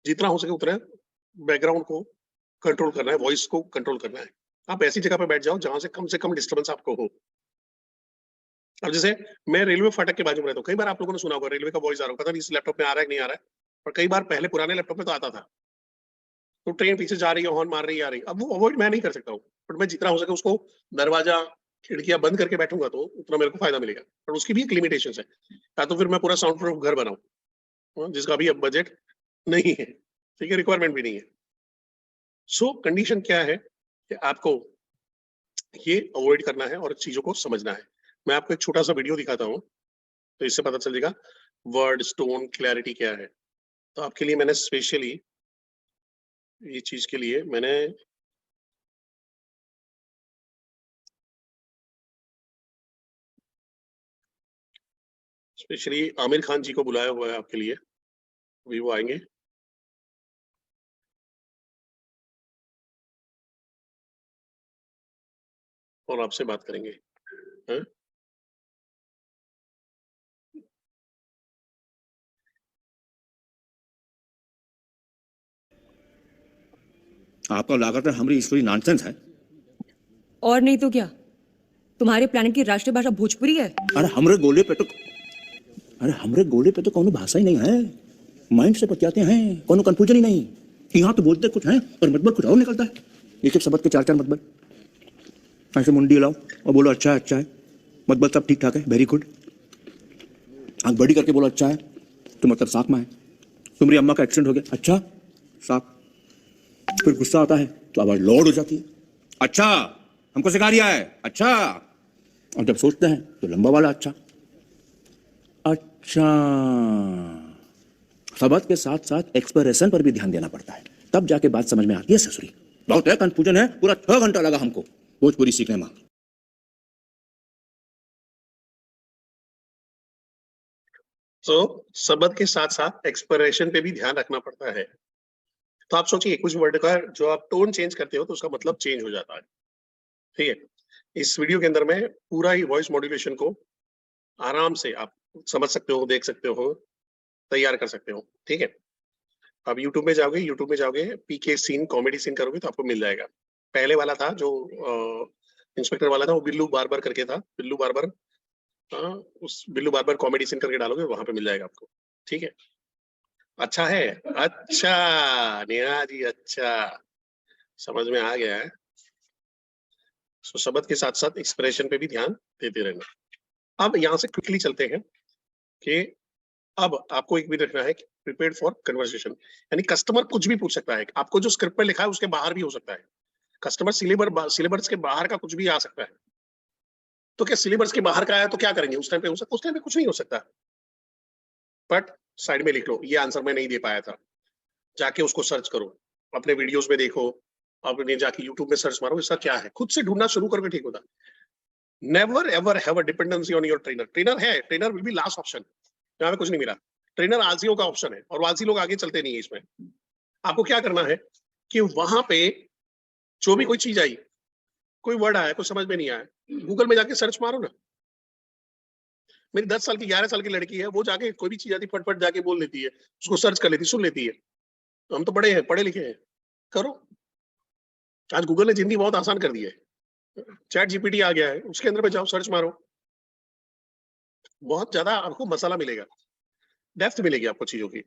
[SPEAKER 1] जितना हो सके उतना बैकग्राउंड को कंट्रोल करना है, वॉइस को कंट्रोल करना है। आप ऐसी जगह पे बैठ जाओ जहां से कम डिस्टर्बेंस आपको हो। अब जैसे मैं रेलवे फाटक के बाजू में रहता हूँ, कई बार आप लोगों ने सुना होगा रेलवे का वॉइस आ रहा हो, पता नहीं इस लैपटॉप में आ रहा है कि नहीं आ रहा है, और कई बार पहले पुराने लैपटॉप में तो आता था। तो ट्रेन पीछे जा रही है, हॉर्न मार रही है, आ रही, अब वो अवॉइड मैं नहीं कर सकता हूँ, बट मैं जितना हो सके उसको दरवाजा खिड़कियां बंद करके बैठूंगा तो उतना मेरे को फायदा मिलेगा। पर उसकी भी एक लिमिटेशन है, या तो फिर मैं पूरा साउंड प्रूफ घर बनाऊं, जिसका भी अब बजट नहीं है, ठीक है, रिक्वायरमेंट भी नहीं है। सो कंडीशन क्या है कि आपको ये अवॉइड करना है और चीजों को समझना है। मैं आपको एक छोटा सा वीडियो दिखाता हूँ, तो इससे पता चल जाएगा वर्ड स्टोन क्लैरिटी क्या है। तो आपके लिए मैंने स्पेशली ये चीज के लिए मैंने स्पेशली आमिर खान जी को बुलाया हुआ है आपके लिए, अभी वो आएंगे और आपसे बात करेंगे। हाँ?
[SPEAKER 2] आपको लागत है हमारी स्टोरी नॉनसेंस है।
[SPEAKER 3] और नहीं तो क्या, तुम्हारे प्लेनेट की राष्ट्रीय भाषा भोजपुरी है।
[SPEAKER 2] अरे हमरे गोले पे तो कोनो भाषा ही नहीं है। माइंड से बतियाते हैं, कोनो कंफ्यूजन ही नहीं। यहाँ तो बोलते कुछ है पर मतलब कुछ और निकलता है। एक एक शब्द के चार चार मतलब। ऐसे मुंडी हिलाओ और बोलो अच्छा है अच्छा है, मतलब सब ठीक ठाक है, वेरी गुड। आंख बड़ी करके बोलो अच्छा है तो मतलब साफ में है। तुम्हारी अम्मा का एक्सीडेंट हो गया, अच्छा साफ। फिर गुस्सा आता है तो आवाज लौड हो जाती है, अच्छा हमको सिखा रिया है, अच्छा। और जब सोचते हैं तो लंबा वाला अच्छा। अच्छा, शब्द के साथ साथ एक्सप्रेशन पर भी ध्यान देना पड़ता है, तब जाके बात समझ में आती है ससुरी। बहुत है कंफ्यूजन है, पूरा 6 घंटा लगा हमको भोजपुरी सीखने में।
[SPEAKER 1] तो शब्द के साथ साथ एक्सप्रेशन पे भी ध्यान रखना पड़ता है। तो आप सोचिए कुछ वर्ड का जो आप टोन चेंज करते हो तो उसका मतलब चेंज हो जाता है। ठीक है, इस वीडियो के अंदर मैं पूरा ही वॉइस मॉड्यूलेशन को आराम से आप समझ सकते हो, देख सकते हो, तैयार कर सकते हो। ठीक है, अब यूट्यूब में जाओगे पीके सीन कॉमेडी सीन करोगे तो आपको मिल जाएगा। पहले वाला था जो इंस्पेक्टर वाला था, वो बिल्लू बार्बर करके था, बिल्लू बार्बर। हाँ, उस बिल्लू बार्बर कॉमेडी सीन करके डालोगे वहां पे मिल जाएगा आपको। ठीक है, अच्छा है, अच्छा नेहा जी, अच्छा समझ में आ गया है। तो शब्द के साथ साथ एक्सप्रेशन पे भी ध्यान देते रहना। अब यहाँ से क्विकली चलते हैं कि अब आपको एक भी रखना है प्रिपेयर्ड फॉर कन्वर्सेशन, यानी कस्टमर कुछ भी पूछ सकता है, आपको जो स्क्रिप्ट में लिखा है उसके बाहर भी हो सकता है। कस्टमर सिलेबस के बाहर का कुछ भी आ सकता है। तो क्या सिलेबस के बाहर का आया तो क्या करेंगे उस टाइम पे? हो सकता, उस टाइम पे कुछ नहीं हो सकता, बट साइड में लिख लो ये आंसर मैं नहीं दे पाया था, जाके उसको सर्च करो, अपने वीडियोस में देखो, अपने जाके यूट्यूब में सर्च मारो इसका क्या है, खुद से ढूंढना शुरू करके ठीक होता। Never ever have a dependency on your trainer. Trainer है, trainer will be last option, यहाँ पे कुछ नहीं मिला। ट्रेनर आलसियों का ऑप्शन है और आलसी लोग आगे चलते नहीं है इसमें। आपको क्या करना है कि वहां पे जो भी कोई चीज आई, कोई वर्ड आया कुछ समझ में नहीं आया, गूगल में जाके सर्च मारो ना। मेरी 10 साल की 11 साल की लड़की है, वो जाके कोई भी चीज आती फटफट जाके बोल लेती है, उसको सर्च कर लेती, सुन लेती है। तो हम तो बड़े हैं, पढ़े लिखे हैं, करो। आज गूगल ने जिंदगी बहुत आसान कर दी है, चैट जीपीटी आ गया है, उसके अंदर पे जाओ, सर्च मारो, बहुत ज्यादा आपको मसाला मिलेगा, डेप्थ मिलेगी आपको चीजों की।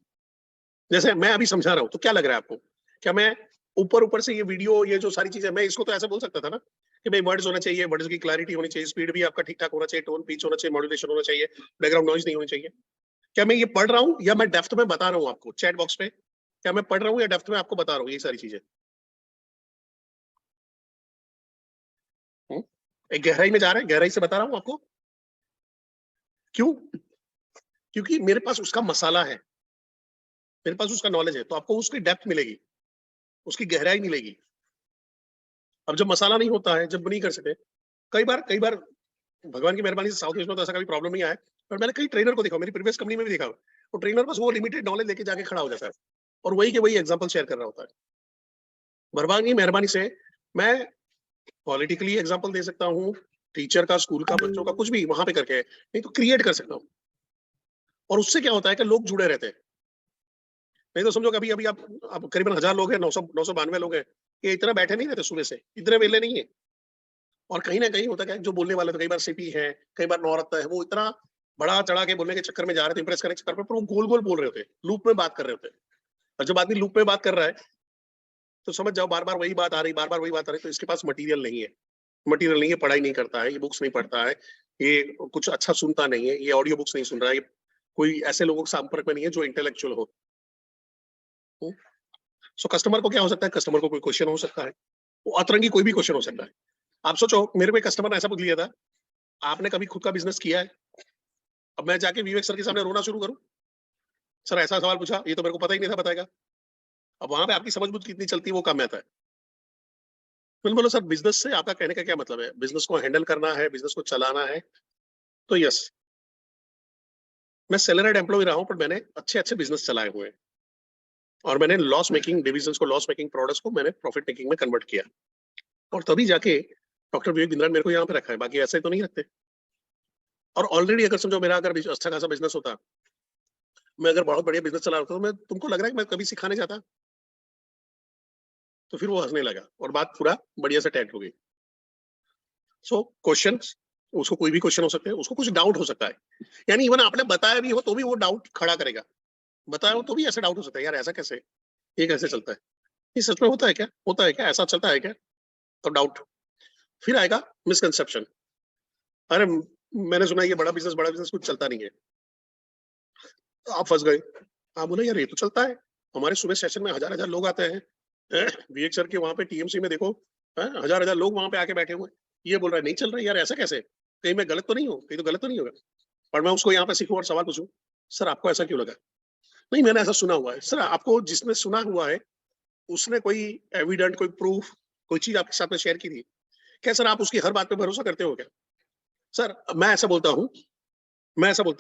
[SPEAKER 1] जैसे मैं अभी समझा रहा हूँ तो क्या लग रहा है आपको? क्या मैं ऊपर ऊपर से ये वीडियो, ये जो सारी चीजें, मैं इसको तो ऐसा बोल सकता था ना कि भाई वर्ड्स होना चाहिए, वर्ड्स की क्लैरिटी होनी चाहिए, स्पीड भी आपका ठीक ठाक होना चाहिए, टोन पिच होना चाहिए, मॉड्यूलेशन होना चाहिए, बैकग्राउंड नॉइज नहीं होनी चाहिए। क्या मैं ये पढ़ रहा हूँ या मैं डेप्थ में बता रहा हूँ आपको चैट बॉक्स पे? क्या मैं पढ़ रहा हूँ या डेप्थ में आपको बता रहा हूँ ये सारी चीजें? एक गहराई में जा रहे हैं, गहराई से बता रहा हूँ आपको। क्यों? क्योंकि मेरे पास उसका मसाला है, मेरे पास उसका नॉलेज है, तो आपको उसकी डेप्थ मिलेगी, उसकी गहराई मिलेगी। अब जब मसाला नहीं होता है, जब नहीं कर सकते, कई बार भगवान की मेहरबानी से साउथ में तो ऐसा कभी प्रॉब्लम नहीं आया, पर मैंने कई ट्रेनर को देखा, मेरी प्रीवियस कंपनी में भी देखा, वो ट्रेनर बस वो लिमिटेड नॉलेज लेके जाके खड़ा हो जाता है और वही के वही एग्जांपल शेयर कर रहा होता है। भगवान की मेहरबानी से मैं पॉलिटिकली एग्जांपल दे सकता हूँ, टीचर का, स्कूल का, बच्चों का, कुछ भी वहां पे करके, नहीं तो क्रिएट कर सकता हूँ। और उससे क्या होता है कि लोग जुड़े रहते हैं। नहीं तो समझो कभी अभी आप करीबन 1000 लोग हैं, 992 लोग हैं, ये इतना बैठे नहीं रहते सुबह से, इतने वेले नहीं है। और कहीं ना कहीं होता क्या है, जो बोलने वाले तो कई बार सीपी है, कई बार नौरत्न है, वो इतना बड़ा चढ़ा के बोलने के चक्कर में जा रहे थे, इंप्रेस करने के चक्कर में, पर वो गोल गोल बोल रहे होते, लूप में बात कर रहे होते। और जब आदमी लूप में बात कर रहा है तो समझ जाओ बार बार वही बात आ रही, बार बार वही बात आ रही, तो इसके पास मटीरियल नहीं है, मटीरियल नहीं है, पढ़ाई नहीं करता है, ये बुक्स नहीं पढ़ता है, ये कुछ अच्छा सुनता नहीं है, ये ऑडियो बुक्स नहीं सुन रहा है, ये कोई ऐसे लोगों के संपर्क में नहीं है जो इंटेलेक्चुअल हो। सो कस्टमर को क्या हो सकता है, कस्टमर को कोई क्वेश्चन हो सकता है, वो अतरंगी कोई भी क्वेश्चन हो सकता है। आप सोचो मेरे को कस्टमर ने ऐसा पूछ लिया था, आपने कभी खुद का बिजनेस किया है? अब मैं जाके विवेक सर के सामने रोना शुरू करूं, सर ऐसा सवाल पूछा, ये तो मेरे को पता ही नहीं था, बताएगा। अब वहां पे आपकी समझ बुझ कितनी चलती है वो काम में आता है। फिर बोलो सर बिजनेस से आपका कहने का क्या मतलब है, बिजनेस को हैंडल करना है, बिजनेस को चलाना है? तो यस, मैं सैलरीड एम्प्लॉय रहा हूं, पर मैंने अच्छे अच्छे बिजनेस चलाए हुए हैं और मैंने लॉस मेकिंग डिविजन को, लॉस मेकिंग प्रोडक्ट्स को मैंने प्रॉफिट मेकिंग में कन्वर्ट किया, और तभी जाके डॉक्टर विवेक बिंद्रा ने मेरे को यहाँ पे रखा है, बाकी ऐसे तो नहीं रखते। और ऑलरेडी अगर समझो मेरा अगर अच्छा खासा बिजनेस होता, मैं अगर बहुत बढ़िया बिजनेस चला रहा होता, तो मैं, तुमको लग रहा है कि मैं कभी सिखाने जाता? तो फिर वो हंसने लगा और बात पूरा बढ़िया से टैग हो गई। सो क्वेश्चन, उसको कोई भी क्वेश्चन हो सकते हैं, उसको कुछ डाउट हो सकता है, यानी इवन आपने बताया भी हो तो भी वो डाउट खड़ा करेगा, बताया हो तो भी ऐसा डाउट हो सकता है, यार ऐसा कैसे, ये कैसे चलता है, ये सच में होता है क्या, होता है क्या, ऐसा चलता है क्या, तो डाउट। फिर आएगा मिसकंसेप्शन, अरे मैंने सुना ये बड़ा बिजनेस कुछ चलता नहीं है, तो आप फंस गए। आप बोले यार ये तो चलता है, हमारे सुबह सेशन में हजार हजार लोग आते हैं, वीएक सर के वहां पे टीएमसी में देखो, हजार हजार लोग वहां पे आके बैठे हुए, ये बोल रहा है नहीं चल रहा है, यार ऐसा कैसे, कहीं मैं गलत तो नहीं हूँ, कहीं तो गलत तो नहीं होगा। और मैं उसको यहाँ पे सीखूं और सवाल पूछूं, सर आपको ऐसा क्यों लगा, नहीं मैंने ऐसा सुना हुआ है। सर आपको जिसने सुना हुआ है उसने कोई एविडेंट, कोई प्रूफ, कोई चीज आपके साथ में शेयर की थी क्या, सर आप उसकी हर बात पे भरोसा करते हो क्या। सर मैं ऐसा बोलता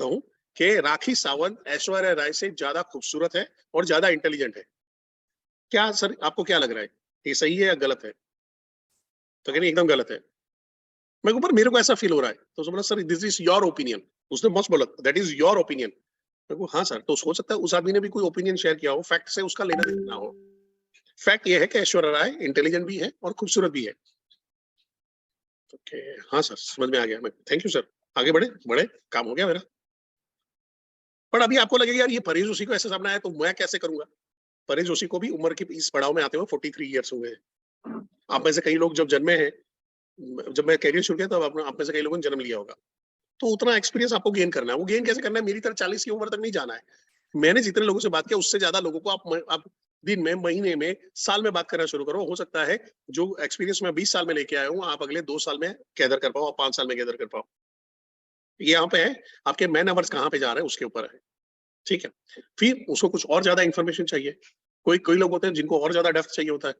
[SPEAKER 1] हूँ कि राखी सावंत ऐश्वर्या राय से ज्यादा खूबसूरत है और ज्यादा इंटेलिजेंट है। क्या सर आपको क्या लग रहा है, ये सही है या गलत है, तो कह रही एकदम गलत है। मैं ऊपर मेरे को ऐसा फील हो रहा है, तो उसने बोला sir this is your opinion, उसने मस्त बोला दैट इज योर ओपिनियन। मैं हाँ सर, तो हो सकता है उस आदमी ने भी कोई ओपिनियन शेयर किया हो, फैक्ट से उसका लेना देना हो। फैक्ट ये है कि ऐश्वर्या राय इंटेलिजेंट भी है और खूबसूरत भी है। ओके हाँ सर समझ में आ गया, मैं थैंक यू सर, आगे बढ़े बढ़े, काम हो गया मेरा। पर अभी आपको लगेगा यार ये परेश जोशी को ऐसे सामने आया तो मैं कैसे करूंगा। परेश जोशी को भी उम्र के इस पड़ाव में आते हुए 43 ईयर्स हुए हैं। आप में से कई लोग जब जन्मे हैं, जब मैं कैरियर शुरू किया तब आप में से कई लोगों ने जन्म लिया होगा, तो उतना एक्सपीरियंस आपको गेन करना है। वो गेन कैसे करना है, मेरी तरह 40 की उम्र तक नहीं जाना है। मैंने जितने लोगों से बात किया उससे ज्यादा लोगों को आप दिन में, महीने में, साल में बात करना शुरू करो। हो सकता है जो एक्सपीरियंस मैं 20 साल में लेके आया हूँ आप अगले 2 साल में गैदर कर पाओ और 5 साल में गैदर कर पाओ। ये यहाँ पे है, आपके मैन आवर्स कहाँ पे जा रहे हैं उसके ऊपर है, ठीक है। फिर उसको कुछ और ज्यादा इंफॉर्मेशन चाहिए, कोई कोई लोग होते हैं जिनको और ज्यादा डेप्थ चाहिए होता है,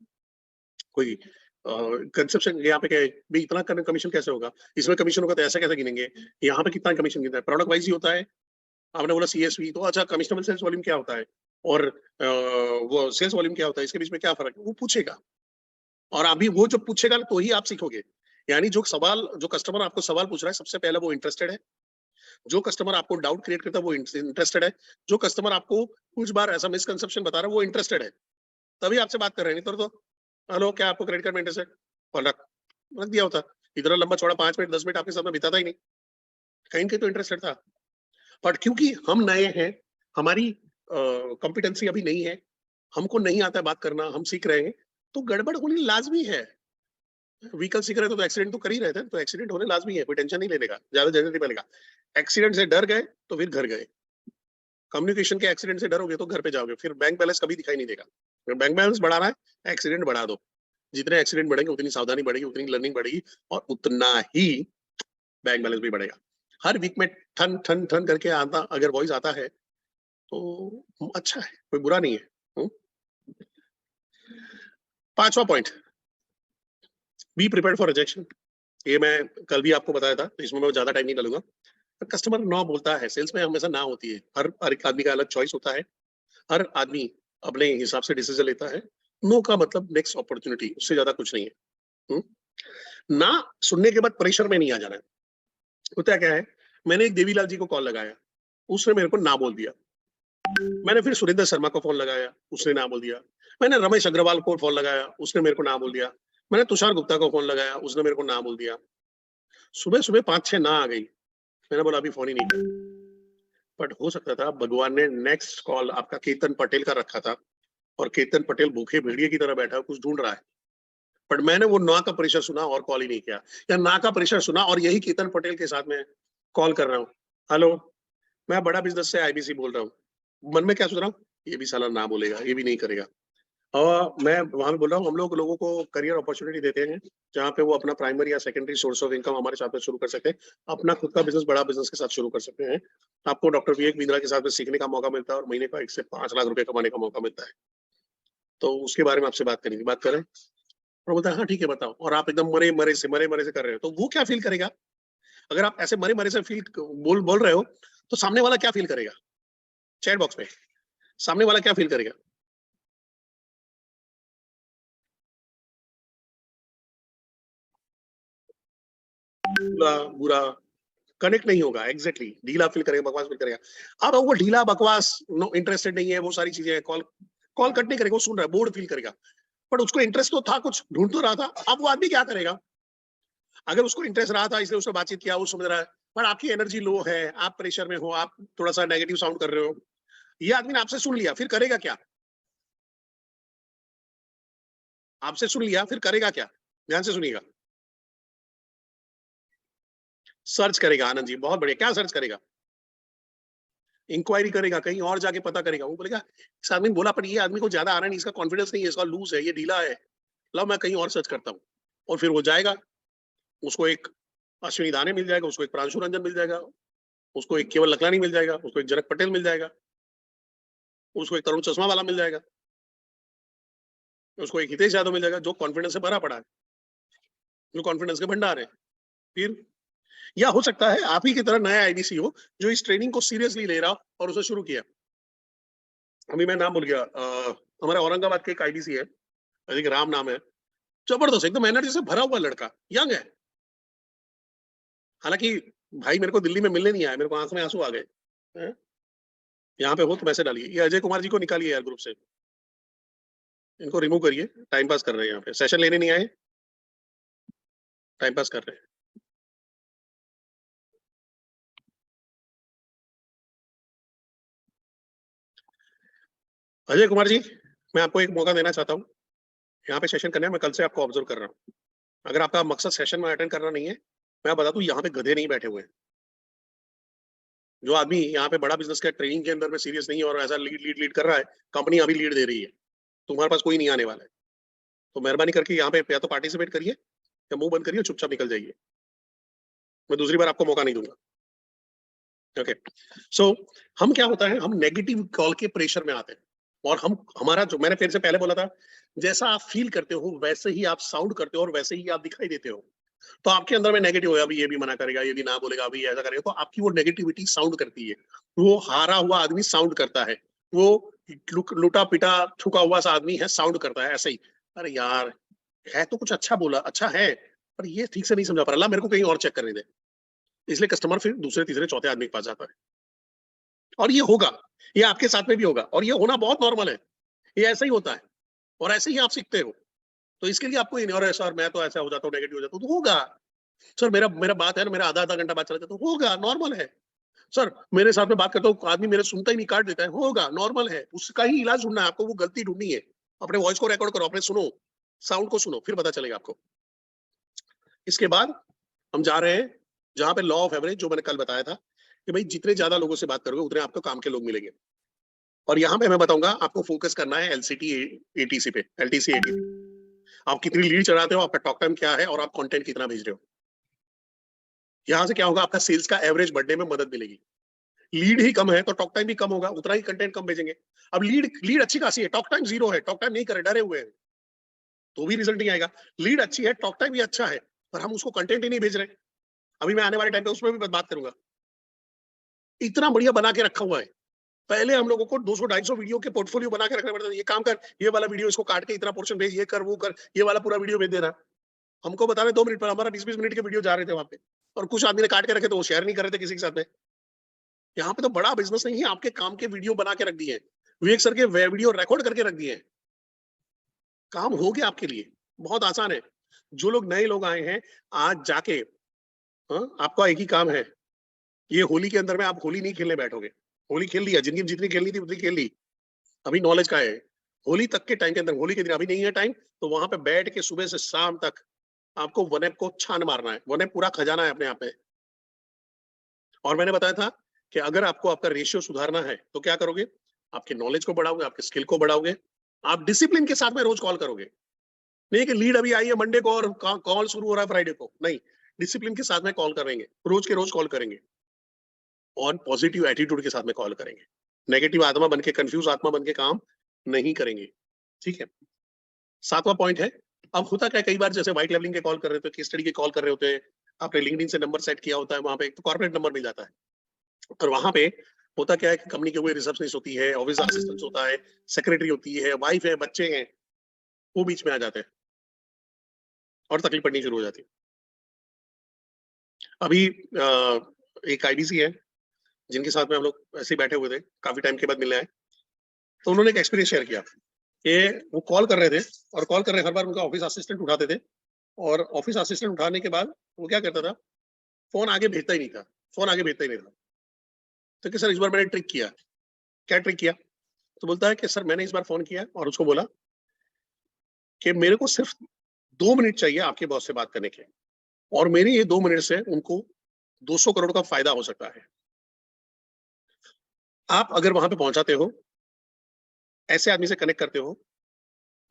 [SPEAKER 1] कोई कंसेप्शन यहाँ पे क्या है भी, इतना कमीशन कैसे होगा, इसमें कमीशन होगा तो ऐसा कैसे गिनेंगे, यहाँ पे कितना कमीशन गिनता है, प्रोडक्ट वाइज ही होता है। आपने बोला सीएसवी, तो अच्छा कमिश्नबल सेल्स वॉल्यूम क्या होता है और वो सेल्स वॉल्यूम क्या होता है, इसके बीच में क्या फर्क है, वो पूछेगा। और अभी वो जब पूछेगा तो ही आप सीखोगे। यानी जो सवाल, जो कस्टमर आपको सवाल पूछ रहा है सबसे पहले वो इंटरेस्टेड है, जो कस्टमर आपको डाउट क्रिएट करता है वो इंटरेस्टेड है, जो कस्टमर आपको कुछ बार ऐसा मिसकंसेप्शन बता रहा है वो इंटरेस्टेड है, तभी आपसे बात कर रहे हैं। नहीं तो हेलो क्या आपको क्रेडिट कार्ड में इंटरेस्ट है, और रख दिया होता। इतना लंबा चौड़ा 5 मिनट 10 मिनट आपके साथ में बिताता ही नहीं, कहीं कहीं तो इंटरेस्टेड था। बट क्योंकि हम नए हैं, हमारी कॉम्पिटेंसी अभी नहीं है, हमको नहीं आता है बात करना, हम सीख रहे हैं, तो गड़बड़ होनी लाजमी है। व्हीकल सीख रहे थे तो एक्सीडेंट तो कर ही रहे थे, तो एक्सीडेंट होने लाजमी है, कोई टेंशन नहीं लेने का, ज्यादा झंझट नहीं बनेगा। एक्सीडेंट से डर गए तो फिर घर गए, कम्युनिकेशन के एक्सीडेंट से डरोगे तो घर पे जाओगे, फिर बैंक बैलेंस कभी दिखाई नहीं देगा। बैंक बैलेंस बढ़ाना है, एक्सीडेंट बढ़ा दो, जितने एक्सीडेंट बढ़ेंगे उतनी सावधानी बढ़ेगी, उतनी लर्निंग बढ़ेगी और उतना ही बैंक बैलेंस भी बढ़ेगा। हर वीक में ठन ठन ठन करके आता अगर वॉइस आता है तो अच्छा है, कोई बुरा नहीं है। 5वां point, be prepared for rejection. ये मैं कल भी आपको बताया था, तो इसमें मैं ज्यादा टाइम नहीं डालूंगा। कस्टमर नो बोलता है, सेल्स में हमेशा ना होती है, हर एक आदमी का अलग चॉइस होता है, हर आदमी अपने हिसाब से डिसीजन लेता है। नो का मतलब नेक्स्ट अपॉर्चुनिटी, उससे ज्यादा कुछ नहीं है। ना सुनने के बाद प्रेशर में नहीं आ जाना है। होता क्या है, मैंने एक देवीलाल जी को कॉल लगाया, उसने मेरे को ना बोल दिया। मैंने फिर सुरेंद्र शर्मा को फोन लगाया, उसने ना बोल दिया। मैंने रमेश अग्रवाल को फोन लगाया, उसने मेरे को ना बोल दिया। मैंने तुषार गुप्ता को फोन लगाया, उसने मेरे को ना बोल दिया। सुबह सुबह 5-6 ना आ गई, मैंने बोला अभी फोन ही नहीं किया। बट हो सकता था भगवान ने नेक्स्ट कॉल आपका केतन पटेल का रखा था, और केतन पटेल भूखे भेड़िए की तरह बैठा कुछ ढूंढ रहा है, बट मैंने वो ना का प्रेशर सुना और कॉल ही नहीं किया, या ना का प्रेशर सुना और यही केतन पटेल के साथ में कॉल कर रहा हूँ, हेलो मैं बड़ा बिजनेस से आईबीसी बोल रहा हूँ। मन में क्या सोच रहा हूँ, ये भी साला ना बोलेगा, ये भी नहीं करेगा। और मैं वहां पे बोल रहा हूँ, हम लोगों को करियर अपॉर्चुनिटी देते हैं जहाँ पे वो अपना प्राइमरी या सेकेंडरी सोर्स ऑफ इनकम हमारे साथ में शुरू कर सकते हैं, अपना खुद का बिजनेस, बड़ा बिजनेस के साथ शुरू कर सकते हैं। आपको डॉक्टर विवेक बिंद्रा के साथ में सीखने का मौका मिलता है और महीने का 1 से 5 लाख रुपए कमाने का मौका मिलता है। तो उसके बारे में आपसे बात करेंगे, बात करें। और बोलता है हाँ ठीक है बताओ, और आप एकदम मरे मरे से कर रहे हो, तो वो क्या फील करेगा। अगर आप ऐसे मरे मरे से फील बोल रहे हो तो सामने वाला क्या फील करेगा, चैट बॉक्स में सामने वाला क्या फील करेगा। बुरा कनेक्ट नहीं होगा, एग्जैक्टली ढीला फील करेगा, बकवास फील करेगा। अब वो ढीला बकवास, नो इंटरेस्टेड नहीं है, वो सारी चीजें, कॉल कट नहीं करेगा, वो सुन रहा है, बोर्ड फील करेगा। पर उसको इंटरेस्ट तो था, कुछ ढूंढ तो रहा था। अब वो आदमी क्या करेगा? अगर उसको इंटरेस्ट रहा था इसलिए उसने बातचीत किया, वो समझ रहा है, पर आपकी एनर्जी लो है, आप प्रेशर में हो, आप थोड़ा सा नेगेटिव साउंड कर रहे हो, ये आदमी ने आपसे सुन लिया, फिर करेगा क्या? आपसे सुन लिया, फिर करेगा क्या? ध्यान से सुनिएगा। सर्च करेगा। आनंद जी बहुत बढ़िया। क्या सर्च करेगा? इंक्वायरी करेगा, कहीं और जाके पता करेगा। वो बोलेगा इस आदमी ने बोला, पर ये आदमी को ज्यादा आ रहा नहीं, इसका कॉन्फिडेंस नहीं है, इसका लूज है, ये ढीला है, लो मैं कहीं और सर्च करता हूँ। और फिर वो जाएगा, उसको एक अश्विनी दाने मिल जाएगा, उसको एक प्रांशु रंजन मिल जाएगा, उसको एक केवल लखलानी मिल जाएगा, उसको एक जनक पटेल मिल जाएगा, उसको एक तरुण चश्मा वाला मिल जाएगा, उसको एक हितेश यादव मिल जाएगा, जो कॉन्फिडेंस से भरा पड़ा है, जो कॉन्फिडेंस के भंडार है। फिर या हो सकता है आप ही की तरह नया आईबीसी हो, जो इस ट्रेनिंग को सीरियसली ले रहा और उसे शुरू किया। अभी मैं नाम भूल गया, हमारे औरंगाबाद के एक आईबीसी है, आई थिंक राम नाम है, जबरदस्त एकदम एनर्जी से भरा हुआ लड़का, यंग है। हालांकि भाई मेरे को दिल्ली में मिलने नहीं आया, मेरे को आंख में आंसू आ गए। हैं? यहाँ पे हो तो मैसेज डालिए, ये अजय कुमार जी को निकालिए यार ग्रुप से, इनको रिमूव करिए, टाइम पास कर रहे हैं यहाँ पे, सेशन लेने नहीं आए, टाइम पास कर रहे हैं। अजय कुमार जी, मैं आपको एक मौका देना चाहता हूँ, यहाँ पे सेशन करने में, मैं कल से आपको ऑब्जर्व कर रहा हूँ। अगर आपका मकसद सेशन में अटेंड करना नहीं है, मैं बता दूं यहाँ पे गधे नहीं बैठे हुए हैं। जो आदमी यहाँ पे बड़ा बिजनेस का ट्रेनिंग के अंदर में सीरियस नहीं है और ऐसा लीड लीड लीड कर रहा है, कंपनी अभी लीड दे रही है, तुम्हारे पास कोई नहीं आने वाला है। तो मेहरबानी करके यहाँ पे या तो पार्टिसिपेट करिए या मुंह बंद करिए, चुपचाप निकल जाइए। मैं दूसरी बार आपको मौका नहीं दूंगा। ओके, सो हम क्या होता है, हम नेगेटिव कॉल के प्रेशर में आते हैं, और हम हमारा जो मैंने फिर से पहले बोला था, जैसा आप फील करते हो वैसे ही आप साउंड करते हो और वैसे ही आप दिखाई देते हो। तो आपके अंदर में नेगेटिव है, अभी ये भी मना करेगा, ये भी ना बोलेगा, अभी ऐसा करेगा, तो आपकी वो नेगेटिविटी साउंड करती है। वो हारा हुआ आदमी साउंड करता है, वो लुटा पिटा थुका हुआ सा आदमी है, साउंड करता है ऐसे ही, अरे यार है तो कुछ अच्छा बोला, अच्छा है, पर ये ठीक से नहीं समझा पा रहा, मेरे को कहीं और चेक करने दे। इसलिए कस्टमर फिर दूसरे तीसरे चौथे आदमी के पास जाता है। और ये होगा, ये आपके साथ में भी होगा, और ये होना बहुत नॉर्मल है, ये ऐसा ही होता है, और ऐसे ही आप सीखते हो। तो इसके लिए आपको और सर मैं तो ऐसा हो जाता हूँ, नेगेटिव हो जाता हूँ, तो होगा। सर मेरा मेरा बात है ना, मेरा आधा आधा घंटा बात चला जाता, तो होगा, नॉर्मल है। सर मेरे साथ में बात करता हूँ, आदमी मेरे सुनता ही नहीं, काट देता है, होगा, नॉर्मल है। उसका ही इलाज ढूंढना है आपको, वो गलती ढूंढनी है। अपने वॉइस को रिकॉर्ड करो, अपने सुनो, साउंड को सुनो, फिर पता चलेगा आपको। इसके बाद हम जा रहे हैं जहां पे लॉ ऑफ एवरेज, जो मैंने कल बताया था कि भाई जितने ज्यादा लोगों से बात करोगे उतने आपको काम के लोग मिलेंगे। और यहाँ पे मैं बताऊंगा आपको फोकस करना है एलसीटी एटीसी पे, एलटीसी एटीसी। आप कितनी लीड चढ़ाते हो, आपका टॉक टाइम क्या है, और आप कंटेंट कितना भेज रहे हो। यहां से क्या होगा, आपका सेल्स का एवरेज बढ़ने में मदद मिलेगी। लीड ही कम है तो टॉक टाइम भी कम होगा, उतना ही कंटेंट कम भेजेंगे। अब लीड लीड अच्छी खासी है, टॉक टाइम जीरो है, टॉक टाइम नहीं करे, डरे हुए हैं, तो भी रिजल्ट नहीं आएगा। लीड अच्छी है, टॉक टाइम भी अच्छा है, पर हम उसको कंटेंट ही नहीं भेज रहे। अभी मैं आने वाले टाइम पे उसमें भी बात करूंगा। इतना बढ़िया बना के रखा हुआ है। पहले हम लोगों को 200-250 वीडियो के पोर्टफोलियो बना के रखना पड़ता था, ये काम कर, ये वाला वीडियो इसको काट के इतना पोर्शन भेज, ये कर, वो कर, ये वाला पूरा वीडियो भेज देना। हमको बता रहे 2 मिनट पर, हमारा 20-20 मिनट के वीडियो जा रहे थे वहां पे, और कुछ आदमी ने काट के रखे तो वो शेयर नहीं कर रहे थे किसी के साथ में। यहाँ पे तो बड़ा बिजनेस नहीं है, आपके काम के वीडियो बना के रख दिए, विवेक सर के वीडियो रिकॉर्ड करके रख दिए, काम हो गया आपके लिए, बहुत आसान है। जो लोग नए लोग आए हैं आज जाके, आपका एक ही काम है, ये होली के अंदर में आप होली नहीं खेलने बैठोगे, होली खेल लिया, जिनकी जितनी खेलनी थी उतनी खेल ली, अभी नॉलेज का है। होली तक के टाइम के अंदर, होली के दिन अभी नहीं है टाइम, तो वहां पे बैठ के सुबह से शाम तक आपको वन ऐप को छान मारना है, वन ऐप पूरा खजाना है अपने आप में। और मैंने बताया था कि अगर आपको आपका रेशियो सुधारना है तो क्या करोगे, आपके नॉलेज को बढ़ाओगे, आपके स्किल को बढ़ाओगे, आप डिसिप्लिन के साथ में रोज कॉल करोगे। नहीं कि लीड अभी आई है मंडे को और कॉल शुरू हो रहा है फ्राइडे को, नहीं, डिसिप्लिन के साथ में कॉल करेंगे, रोज के रोज कॉल करेंगे, और पॉजिटिव एटीट्यूड के साथ में कॉल करेंगे। नेगेटिव आत्मा बन के, कंफ्यूज आत्मा बन के काम नहीं करेंगे। ठीक है, 7वां पॉइंट है, अब होता क्या, कई बार जैसे व्हाइट लेवलिंग के कॉल कर रहे होते हैं, केस स्टडी के कॉल कर रहे होते हैं, आपने लिंक्डइन से नंबर सेट किया होता है, वहां पे एक तो कॉर्पोरेट नंबर मिल जाता है, और वहां पे होता क्या है कि कंपनी के हुए रिसेप्शनिस्ट होती है, ऑफिस असिस्टेंट होता है, सेक्रेटरी होती है, वाइफ है, बच्चे हैं, वो बीच में आ जाते हैं और तकलीफ पड़नी शुरू हो जाती है। अभी एक आईबीसी है जिनके साथ में हम लोग ऐसे ही बैठे हुए थे, काफी टाइम के बाद मिलने आए, तो उन्होंने एक एक्सपीरियंस शेयर किया कि वो कॉल कर रहे थे और कॉल कर रहे हर बार उनका ऑफिस असिस्टेंट उठाते थे और ऑफिस असिस्टेंट उठाने के बाद वो क्या करता था, फोन आगे भेजता ही नहीं था, फोन आगे भेजता ही नहीं था। तो कि सर इस बार मैंने ट्रिक किया। क्या ट्रिक किया? तो बोलता है कि सर मैंने इस बार फोन किया और उसको बोला कि मेरे को सिर्फ 2 मिनट चाहिए आपके बॉस से बात करने के, और मेरे ये 2 मिनट से उनको 200 करोड़ का फायदा हो सकता है। आप अगर वहां पे पहुंचाते हो, ऐसे आदमी से कनेक्ट करते हो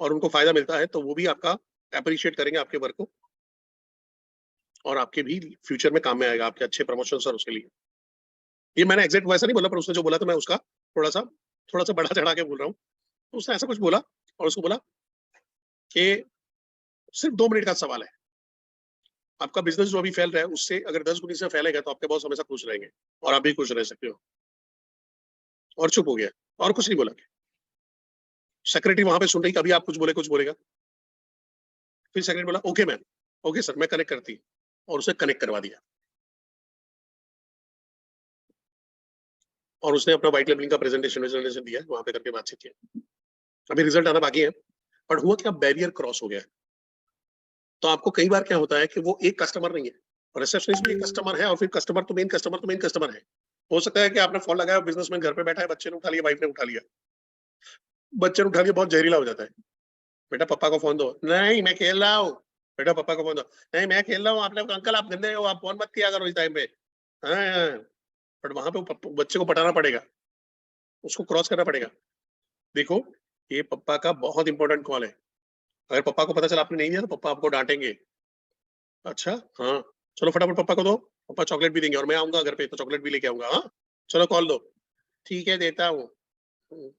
[SPEAKER 1] और उनको फायदा मिलता है, तो वो भी आपका अप्रिशिएट करेंगे आपके वर्क को और आपके भी फ्यूचर में काम में आएगा, आपके अच्छे प्रमोशन सर उसके लिए। ये मैंने एग्जैक्ट वैसा नहीं बोला, पर उसने जो बोला था मैं उसका थोड़ा सा बढ़ा चढ़ा के बोल रहा हूँ। तो उसने ऐसा कुछ बोला और उसको बोला कि सिर्फ 2 मिनट का सवाल है, आपका बिजनेस जो अभी फैल रहा है उससे अगर 10 गुनी से फैलेगा तो आपके बॉस हमेशा खुश रहेंगे और आप भी खुश रह सकते हो। और चुप हो गया और कुछ नहीं बोला। सेक्रेटरी वहां पे सुन रही, कभी आप कुछ बोले कुछ बोलेगा। फिर सेक्रेटरी बोला ओके मैम, ओके सर, मैं कनेक्ट करती, और उसे कनेक्ट करवा दिया और उसने अपना व्हाइट लेबलिंग का प्रेजेंटेशन दिया, वहां पे करके बातचीत की। अभी रिजल्ट आना बाकी है, पर हुआ क्या, बैरियर क्रॉस हो गया। तो आपको कई बार क्या होता है कि वो एक कस्टमर नहीं है, रिसेप्शनिस्ट भी एक कस्टमर है और फिर कस्टमर तो मेन कस्टमर है। हो सकता है कि आपने फोन लगाया, बिजनेसमैन घर पे बैठा है, बच्चे ने उठा लिया, वाइफ ने उठा लिया, बच्चे ने उठा लिया, बहुत जहरीला हो जाता है। बेटा पापा को फोन दो, नहीं मैं खेल रहा हूँ। बेटा पापा को फोन दो, नहीं मैं खेल रहा हूँ। आपने अंकल आप गंदे हो, आप फोन मत किया करो इस टाइम पे। हाँ, बट वहां पे बच्चे को पटाना पड़ेगा, उसको क्रॉस करना पड़ेगा। देखो ये पप्पा का बहुत इंपॉर्टेंट कॉल है, अगर पप्पा को पता चला आपने नहीं दिया तो पप्पा आपको डांटेंगे। अच्छा हाँ, चलो फटाफट पप्पा को दो, पप्पा चॉकलेट भी देंगे और मैं आऊंगा घर पे तो चॉकलेट भी लेके आऊंगा। हाँ चलो कॉल दो, ठीक है देता हूँ।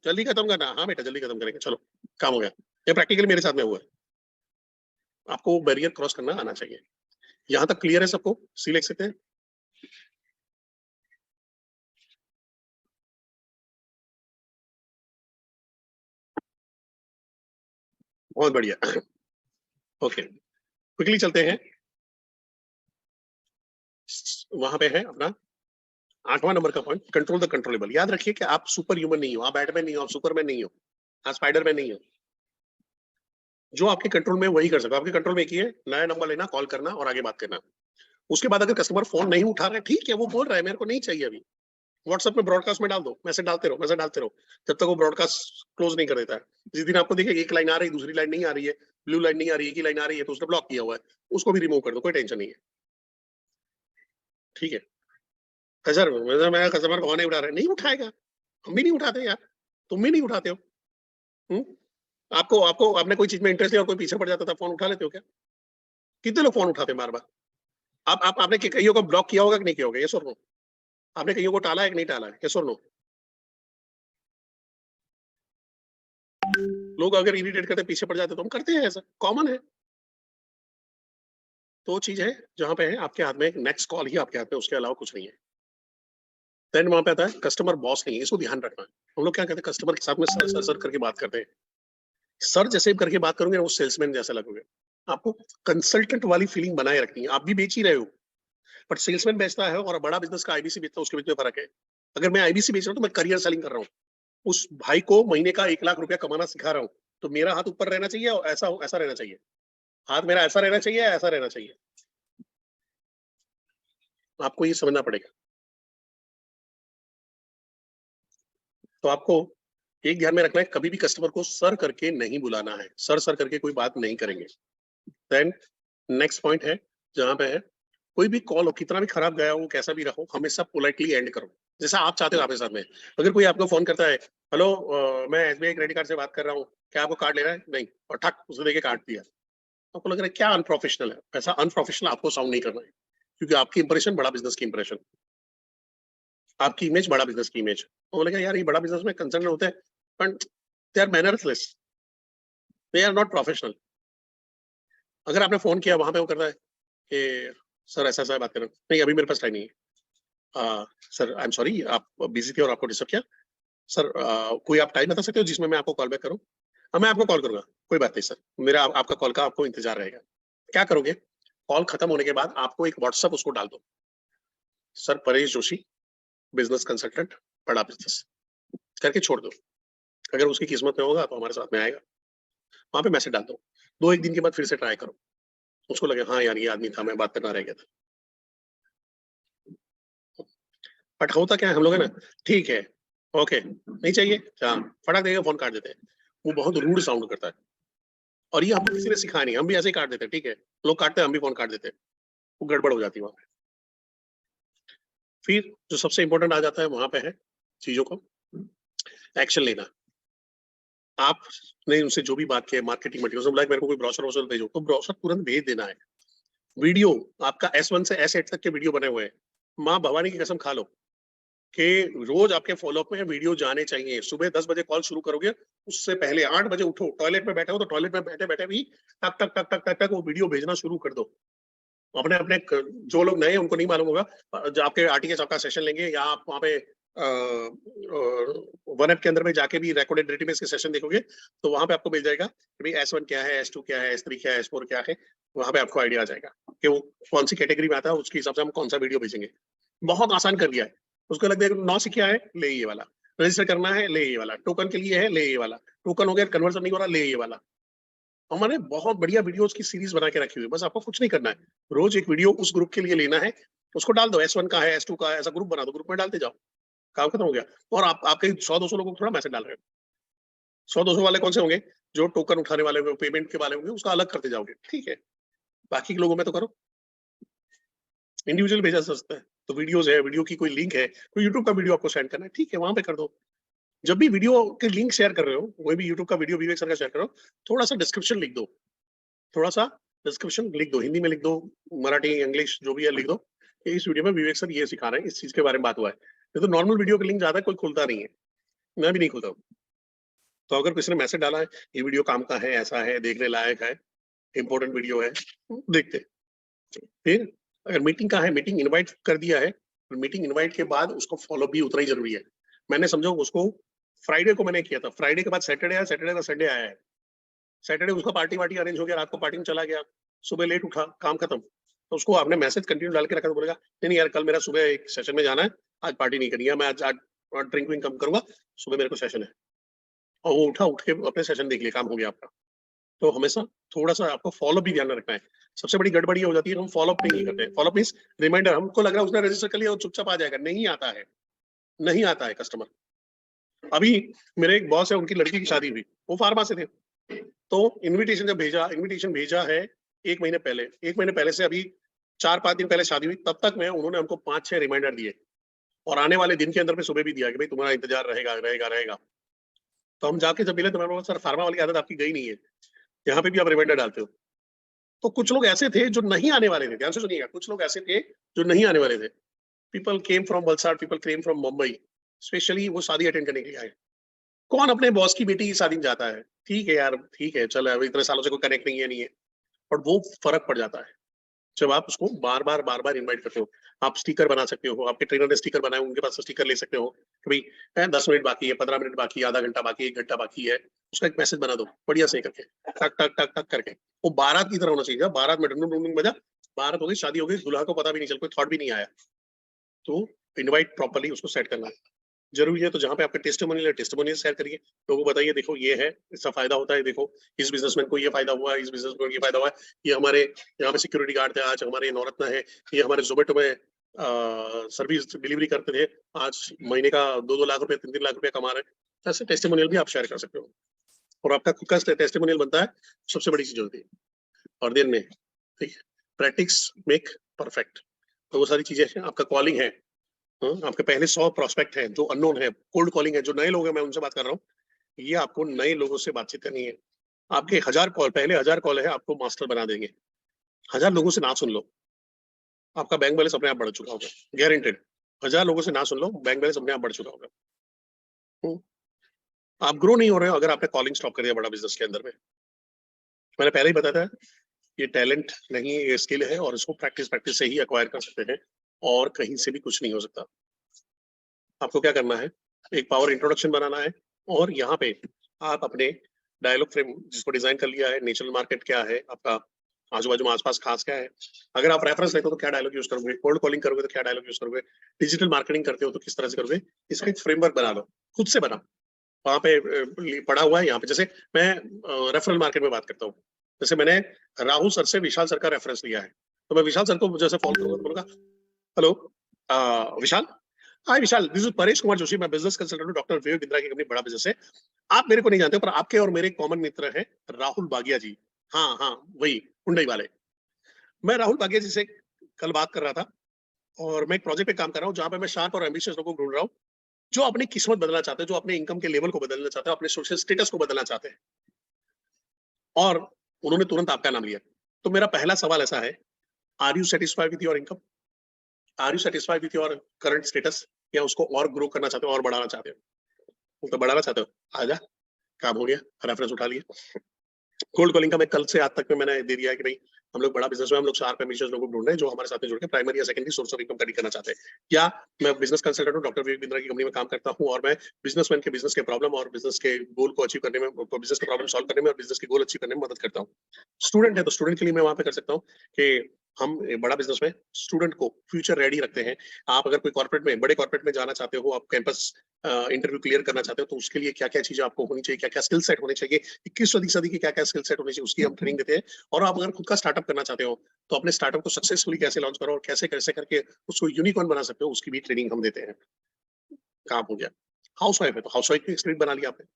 [SPEAKER 1] जल्दी खत्म करना, हाँ बेटा जल्दी खत्म करेंगे, चलो काम हो गया। ये प्रैक्टिकली मेरे साथ में हुआ है। आपको बैरियर क्रॉस करना आना चाहिए। यहाँ तक क्लियर है सबको? सी लिख सकते हैं? बहुत बढ़िया। ओके क्विकली चलते हैं। वहां पे है अपना 8वां नंबर का पॉइंट, कंट्रोल द कंट्रोलेबल। याद रखिए कि आप सुपर ह्यूमन नहीं हो, आप बैटमैन नहीं हो, आप सुपरमैन नहीं हो, आप स्पाइडरमैन नहीं हो। जो आपके कंट्रोल में वही कर सकते हो। आपके कंट्रोल में एक ही है, नया नंबर लेना, कॉल करना और आगे बात करना। उसके बाद अगर कस्टमर फोन नहीं उठा रहा है, ठीक है, वो बोल रहा है मेरे को नहीं चाहिए अभी, व्हाट्सएप में ब्रॉडकास्ट में डाल दो, मैसेज डालते रहो, मैसेज डालते रहो, जब तक वो ब्रॉडकास्ट क्लोज नहीं कर देता है। जिस दिन आपको देखिए एक लाइन आ रही है, दूसरी लाइन नहीं आ रही है, ब्लू लाइन नहीं आ रही है, एक ही लाइन आ रही है, तो उसने ब्लॉक किया हुआ है, उसको भी रिमूव कर दो, कोई टेंशन नहीं है। ठीक है सर, मैं कस्टमर फोन नहीं उठा रहा है, नहीं उठाएगा, हम भी नहीं उठाते यार, तुम भी नहीं उठाते हो। हुँ? आपको आपको आपने कोई चीज में इंटरेस्ट लिया और कोई पीछे पड़ जाता था, फोन उठा लेते हो क्या? कितने लोग फोन उठाते हैं बार बार? आप आपने कईयों को ब्लॉक किया होगा कि नहीं किया होगा, यस और नो? आपने कईयों को टाला है कि नहीं टाला है, यस और नो? लोग अगर इरिटेट करते पीछे पड़ जाते तो हम करते हैं, ऐसा कॉमन है। तो चीज है जहां पे है आपके हाथ में, नेक्स्ट कॉल ही आपके हाथ में, उसके अलावा कुछ नहीं है। देन वहां पे आता है कस्टमर बॉस नहीं है, इसको ध्यान रखना है। हम लोग क्या कहते हैं, कस्टमर के साथ में सर सर सर करके बात करते हैं। सर जैसे करके बात करोगे वो सेल्समैन जैसा लगोगे। आपको कंसल्टेंट वाली फीलिंग बनाए रखनी है। आप भी बेच ही रहे हो, बट सेल्समैन बेचता है और बड़ा बिजनेस का आईबीसी बेचता है, उसके बीच में फर्क है। अगर मैं आईबीसी बेच रहा हूँ तो मैं करियर सेलिंग कर रहा हूँ, उस भाई को महीने का 1 लाख रुपया कमाना सिखा रहा हूँ, तो मेरा हाथ ऊपर रहना चाहिए और ऐसा ऐसा रहना चाहिए, हाथ मेरा ऐसा रहना चाहिए, ऐसा रहना चाहिए। आपको ये समझना पड़ेगा। तो आपको एक ध्यान में रखना है, कभी भी कस्टमर को सर करके नहीं बुलाना है, सर सर करके कोई बात नहीं करेंगे। देन नेक्स्ट पॉइंट है जहां पे है, कोई भी कॉल हो, कितना भी खराब गया हो, कैसा भी रहो, हमेशा पोलाइटली एंड करो, जैसा आप चाहते हो आपके साथ में। अगर कोई आपको फोन करता है, हेलो मैं एसबीआई क्रेडिट कार्ड से बात कर रहा हूँ, क्या आपको कार्ड लेना है? नहीं, और ठक उसने देके काट दिया, आपको लग रहा है क्या अनप्रोफेशनल है। ऐसा अनप्रोफेशनल आपको साउंड नहीं करना है, क्योंकि आपकी इंप्रेशन बड़ा बिजनेस की इंप्रेशन, आपकी इमेज बड़ा बिजनेस की इमेज। तो बोलेगा यार ये बड़ा बिजनेस में कंसर्न होते हैं, but they are mannerless, they are not professional. अगर आपने फोन किया, वहां पे वो करता है कि सर ऐसा ऐसा बात कर रहे हो, नहीं अभी मेरे पास टाइम नहीं है, सर आई एम सॉरी आप बिजी थे और आपको डिस्टर्ब किया। सर कोई आप टाइम बता सकते हो जिसमें मैं आपको कॉल बैक करूं? हाँ मैं आपको कॉल करूंगा, कोई बात नहीं सर, मेरा आपका कॉल का आपको इंतजार रहेगा। क्या करोगे, कॉल खत्म होने के बाद आपको एक व्हाट्सएप उसको डाल दो, sir Paresh Joshi, business consultant, बड़ा बिजनेस, करके छोड़ दो। अगर उसकी किस्मत में होगा तो हमारे साथ में आएगा। वहां पे मैसेज डाल दो, 2-1 दिन के बाद फिर से ट्राई करो, उसको लगे हाँ यार ये आदमी था, मैं बात करना रह गया था। बट होता क्या है हम लोग है ना, ठीक है ओके नहीं चाहिए, हाँ फटाक देगा फोन काट देते हैं। वो बहुत रूड साउंड करता है, और ये हमको किसी ने सिखाया नहीं, हम भी ऐसे ही काट देते हैं, ठीक है लोग काटते हैं हम भी फोन काट देते हैं, वो गड़बड़ हो जाती है वहां पे। फिर जो सबसे इंपॉर्टेंट आ जाता है वहां पे है चीजों को एक्शन लेना। आपने उनसे जो भी बात की है मार्केटिंग मटेरियल, लाइक मेरे को कोई ब्रोशर वोशर भेजो तो ब्रोशर तुरंत भेज देना है। वीडियो आपका S1 से S8 तक के वीडियो बने हुए हैं, माँ भवानी की कसम खा लो कि रोज आपके फॉलोअप में वीडियो जाने चाहिए। सुबह 10 बजे कॉल शुरू करोगे, उससे पहले 8 बजे उठो, टॉयलेट में बैठे हो तो टॉयलेट में बैठे बैठे भी टक टक टक टक टक टक वो वीडियो भेजना शुरू कर दो। अपने अपने जो लोग नए हैं उनको नहीं मालूम होगा, जो आपके आरटीएस आपका सेशन लेंगे या आप वहाँ पे वन ऐप के अंदर में जाके भी रिकॉर्डेड डेटाबेस के सेशन देखोगे तो वहां पे आपको मिल जाएगा कि भाई S1 क्या है, S2 क्या है, S3 क्या है, S4 क्या है। वहां पे आपको आइडिया आ जाएगा कि वो कौन सी कैटेगरी में आता है, उसके हिसाब से हम कौन सा वीडियो भेजेंगे। बहुत आसान कर दिया है। उसको लगता है 9 से क्या है, ले ये वाला, रजिस्टर करना है ले ये वाला, टोकन के लिए है ले ये वाला, टोकन हो गया कन्वर्जन नहीं हो रहा ले ये वाला। हमने बहुत बढ़िया वीडियोस की सीरीज बना के रखी हुई है, बस आपको कुछ नहीं करना है, रोज एक वीडियो उस ग्रुप के लिए लेना है, उसको डाल दो, S1 का है, S2 का है, ऐसा ग्रुप बना दो, ग्रुप में डालते जाओ, काम खत्म हो गया। और आप आपके 100-200 लोगों को थोड़ा मैसेज डाल रहे हो, 100-200 वाले कौन से होंगे, जो टोकन उठाने वाले होंगे, पेमेंट के वाले होंगे, उसका अलग करते जाओगे, ठीक है। बाकी के लोगों में तो करो, इंडिविजुअल भेजा जा सकता है, तो वीडियोस है, वीडियो की कोई लिंक है, कोई यूट्यूब का वीडियो आपको सेंड करना है, ठीक है वहां पे कर दो। जब भी वीडियो के लिंक शेयर कर रहे हो, कोई भी यूट्यूब का वीडियो विवेक सर का शेयर करो, थोड़ा सा डिस्क्रिप्शन लिख दो, थोड़ा सा डिस्क्रिप्शन लिख दो, हिंदी में लिख दो, मराठी इंग्लिश जो भी है लिख दो कि इस वीडियो में विवेक सर ये सिखा रहे हैं, इस चीज के बारे में बात हुआ है। ये तो नॉर्मल वीडियो के लिंक ज्यादा कोई खुलता नहीं है, मैं भी नहीं खुलता हूँ। तो अगर किसी ने मैसेज डाला है ये वीडियो काम का है, ऐसा है, देखने लायक है, इंपॉर्टेंट वीडियो है, देखते। फिर अगर मीटिंग का है, मीटिंग इनवाइट कर दिया है, मीटिंग इनवाइट के बाद उसको फॉलो भी उतना ही जरूरी है। मैंने समझो उसको फ्राइडे को मैंने किया था, फ्राइडे के बाद सैटरडे आया, सैटरडे का संडे आया है, सैटरडे उसका पार्टी वार्टी अरेंज हो गया, रात को पार्टी में चला गया, सुबह लेट उठा, काम खत्म। तो उसको आपने मैसेज कंटिन्यू डाल के रखा तो बोलेगा नहीं नहीं यार कल मेरा सुबह एक सेशन में जाना है, आज पार्टी नहीं करनी है, मैं आज ड्रिंक विंक कम करूंगा, सुबह मेरे को सेशन है। और वो उठा, उठ के अपने सेशन देख लिया, काम हो गया आपका। तो हमेशा थोड़ा सा आपको फॉलो भी ध्यान रखना है। सबसे बड़ी गड़बड़ी हो जाती है हम फॉलो नहीं करते। फॉलो मींस रिमाइंडर, हमको लग रहा है उसने रजिस्टर कर लिया और चुपचाप आ जाएगा, नहीं आता है, नहीं आता है कस्टमर। अभी मेरे एक बॉस है, उनकी लड़की की शादी हुई, वो फार्मा से थे, तो इनविटेशन भेजा है 1 महीने पहले, 1 महीने पहले से अभी 4-5 दिन पहले शादी हुई, तब तक मैं उन्होंने हमको 5-6 रिमाइंडर दिए, और आने वाले दिन के अंदर में सुबह भी दिया कि भाई तुम्हारा इंतजार रहेगा रहेगा रहेगा। तो हम जाके जब मिले तो मैं बोला सर फार्मा वाली आदत आपकी गई नहीं है, यहाँ पे भी आप रिमाइंडर डालते हो। तो कुछ लोग ऐसे थे जो नहीं आने वाले थे, ध्यान से सुनिएगा, कुछ लोग ऐसे थे जो नहीं आने वाले थे। People came from Valsad, people came from Mumbai, specially वो शादी अटेंड करने के लिए आए। कौन अपने बॉस की बेटी की शादी में जाता है, ठीक है यार ठीक है चल, अभी इतने सालों से कोई कनेक्ट नहीं है, और वो फर्क पड़ जाता है जब आप उसको बार बार इनवाइट करते हो। आप स्टिकर बना सकते हो, आपके ट्रेनर ने स्टिकर बनाए, उनके पास स्टिकर ले सकते हो कि भाई 10 मिनट बाकी है, 15 मिनट बाकी है, आधा घंटा बाकी है, 1 घंटा बाकी है, उसका एक मैसेज बना दो बढ़िया से करके, टक टक टक टक करके। वो बारात की तरह होना चाहिए, बारात में डुंडुन बजा, बारात हो गई, शादी हो गई, दूल्हा को पता भी नहीं चल, कोई थॉट भी नहीं आया। तो इनवाइट प्रॉपर्ली उसको सेट करना है जरूरी है। तो जहाँ पे आपके टेस्टिमोनियल है, टेस्टिमोनियल शेयर करिए, लोगों को बताइए देखो ये है, इसका फायदा होता है, देखो इस बिजनेसमैन को ये फायदा हुआ, इस बिजनेस को ये फायदा हुआ है, ये हमारे यहाँ पे सिक्योरिटी गार्ड थे, आज हमारे नवरत्न है, ये हमारे जोमेटो में सर्विस डिलीवरी करते थे, आज महीने का 2-2 लाख रुपए 3-3 लाख रुपए कमा रहे हैं। तो ऐसे टेस्टिमोनियल भी आप शेयर कर सकते हो, और आपका खुद का टेस्टिमोनियल बनता है, सबसे बड़ी चीज होती है। और दिन में ठीक है, प्रैक्टिस मेक परफेक्ट, तो वो सारी चीजें हैं। आपका कॉलिंग है, आपके पहले 100 प्रोस्पेक्ट हैं जो अननोन है, कोल्ड कॉलिंग है, जो नए लोग हैं मैं उनसे बात कर रहा हूँ, ये आपको नए लोगों से बातचीत करनी है। आपके 1000 कॉल, पहले 1000 कॉल है आपको मास्टर बना देंगे। 1000 लोगों से ना सुन लो, आपका बैंक बैलेंस अपने आप बढ़ चुका होगा, गारंटेड। 1000 लोगों से ना सुन लो, बैंक बैलेंस अपने आप बढ़ चुका होगा। आप ग्रो नहीं हो रहे हो अगर आपने कॉलिंग स्टॉप कर दिया बड़ा बिजनेस के अंदर में। मैंने पहले ही बताया था, ये टैलेंट नहीं है, ये स्किल है, और इसको प्रैक्टिस से ही एक्वायर कर सकते हैं, और कहीं से भी कुछ नहीं हो सकता। आपको क्या करना है, एक पावर इंट्रोडक्शन बनाना है, और यहाँ पे आप अपने डायलॉग फ्रेम जिसको डिजाइन कर लिया है, नेचुरल मार्केट क्या है आपका, आजू बाजू में आसपास खास क्या है, अगर आप रेफरेंस लेते हो तो क्या डायलॉग यूज करोगे, कोल्ड कॉलिंग करोगे तो क्या डायलॉग यूज करोगे, डिजिटल मार्केटिंग करते हो तो किस तरह से करोगे, इसका एक फ्रेमवर्क बना लो, खुद से बना, वहां पे पड़ा हुआ है यहाँ पे। जैसे मैं रेफरल मार्केट में बात करता हूँ, जैसे मैंने राहुल सर से विशाल सर का रेफरेंस लिया है, तो मैं विशाल सर को जैसे फॉलो करूंगा तो बोलूंगा, hello Vishal, hi Vishal, this is Paresh Kumar Joshi, मैं बिजनेस कंसल्टेंट हूँ, डॉक्टर विवेक बिंद्रा की कंपनी बड़ा बिजनेस है। आप मेरे को नहीं जानते पर आपके और मेरे कॉमन मित्र हैं राहुल बागिया जी। हाँ हाँ, वही हुंडई वाले। मैं राहुल बागिया जी से कल बात कर रहा था और मैं एक प्रोजेक्ट पे काम कर रहा हूँ जहां पे मैं शार्प और एम्बिशियस लोगों को ढूंढ रहा हूँ जो अपनी किस्मत बदलना चाहते हैं, जो अपने इनकम के लेवल को बदलना चाहते हैं, अपने सोशल स्टेटस को बदलना चाहते हैं। और उन्होंने तुरंत आपका नाम लिया। तो मेरा पहला सवाल ऐसा है, are you satisfied with your income? Are you satisfied with your current status, या उसको और ग्रो करना चाहते हो और बढ़ाना चाहते हो? तो बढ़ाना चाहते हो, आजा, काम हो गया, रेफरेंस उठा लिया। कोल्ड कॉलिंग का मैं कल से आज तक में मैंने दे दिया है कि भाई हम लोग बड़ा बिजनेस में हम लोग शार्प एम्बिशियस लोगों को ढूंढ रहे हैं जो हमारे साथ में जुड़ के प्राइमरी या सेकेंडरी सोर्स ऑफ इनकम करी करना चाहते हैं। या मैं बिजनेस कंसल्टेंट हूँ, डॉक्टर विवेक बिंद्रा की कंपनी में काम करता हूँ और मैं बिजनेसमैन के बिजनेस के प्रॉब्लम और बिजनेस के गोल को अचीव करने में, बिजनेस के प्रॉब्लम सॉल्व करने में और बिजनेस के गोल अचीव करने में मदद करता हूँ। स्टूडेंट है तो स्टूडेंट के लिए मैं वहां पे कर सकता हूँ कि हम बड़ा बिजनेस में स्टूडेंट को फ्यूचर रेडी रखते हैं। आप अगर कोई कॉर्पोरेट में, बड़े कॉर्पोरेट में जाना चाहते हो, आप कैंपस इंटरव्यू क्लियर करना चाहते हो, तो उसके लिए क्या क्या चीजें आपको होनी चाहिए, क्या क्या स्किल सेट होने चाहिए, 21वीं सदी की क्या क्या स्किल सेट होनी चाहिए, उसकी हम ट्रेनिंग देते हैं। और आप अगर खुद का स्टार्टअप करना चाहते हो तो अपने स्टार्टअप को सक्सेसफुली कैसे लॉन्च करो और कैसे कैसे करके उसको यूनिकॉर्न बना सकते हो, उसकी भी ट्रेनिंग हम देते हैं। काम हो गया। हाउस वाइफ है तो हाउस वाइफ की स्क्रिप्ट बना लिया आपने।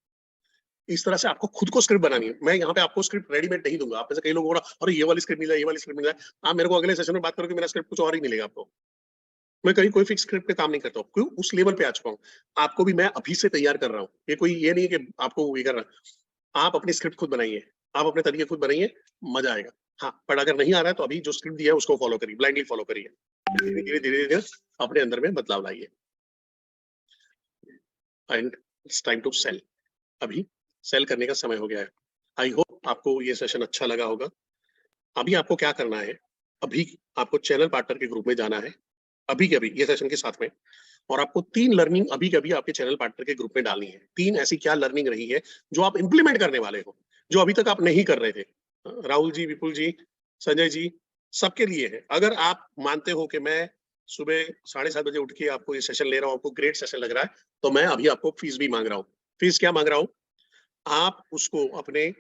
[SPEAKER 1] इस तरह से आपको खुद को स्क्रिप्ट बनानी है। मैं यहाँ पे आपको स्क्रिप्ट रेडीमेड नहीं दूंगा। आप में से कई लोग बोला, अरे ये वाली स्क्रिप्ट मिल जाए, ये वाली स्क्रिप्ट मिल जाए। आप मेरे को अगले सेशन में बात करोगे, मेरा स्क्रिप्ट कुछ और ही मिलेगा आपको। मैं कहीं कोई फिक्स स्क्रिप्ट पे काम नहीं करता हूँ, क्यों? उस लेवल पे आ चुका हूँ। आपको भी मैं अभी से तैयार कर रहा हूँ। ये नहीं है कि आपको ये कर रहा। आप अपनी स्क्रिप्ट खुद बनाइए, आप अपने तरीके खुद बनाइए, मजा आएगा। हाँ, पर अगर नहीं आ रहा है तो अभी जो स्क्रिप्ट दिया है उसको फॉलो करिए, ब्लाइंडली फॉलो करिए। धीरे धीरे धीरे धीरे अपने अंदर में बदलाव लाइए। And it's time to sell. अभी सेल करने का समय हो गया है। आई होप आपको ये सेशन अच्छा लगा होगा। अभी आपको क्या करना है, अभी आपको चैनल पार्टनर के ग्रुप में जाना है, अभी के अभी ये सेशन के साथ में। और आपको 3 लर्निंग अभी के अभी आपके चैनल पार्टनर के ग्रुप में डालनी है। 3 ऐसी क्या लर्निंग रही है जो आप इंप्लीमेंट करने वाले हो, जो अभी तक आप नहीं कर रहे थे। राहुल जी, विपुल जी, संजय जी, सबके लिए है। अगर आप मानते हो कि मैं सुबह 7:30 बजे उठ के आपको ये सेशन ले रहा हूँ, आपको ग्रेट सेशन लग रहा है, तो मैं अभी आपको फीस भी मांग रहा हूँ। फीस क्या मांग रहा हूँ? आप उसको अपने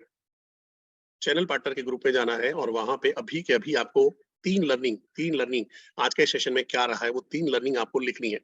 [SPEAKER 1] चैनल पार्टनर के ग्रुप में जाना है और वहां पे अभी के अभी आपको 3 लर्निंग आज के सेशन में क्या रहा है वो 3 लर्निंग आपको लिखनी है।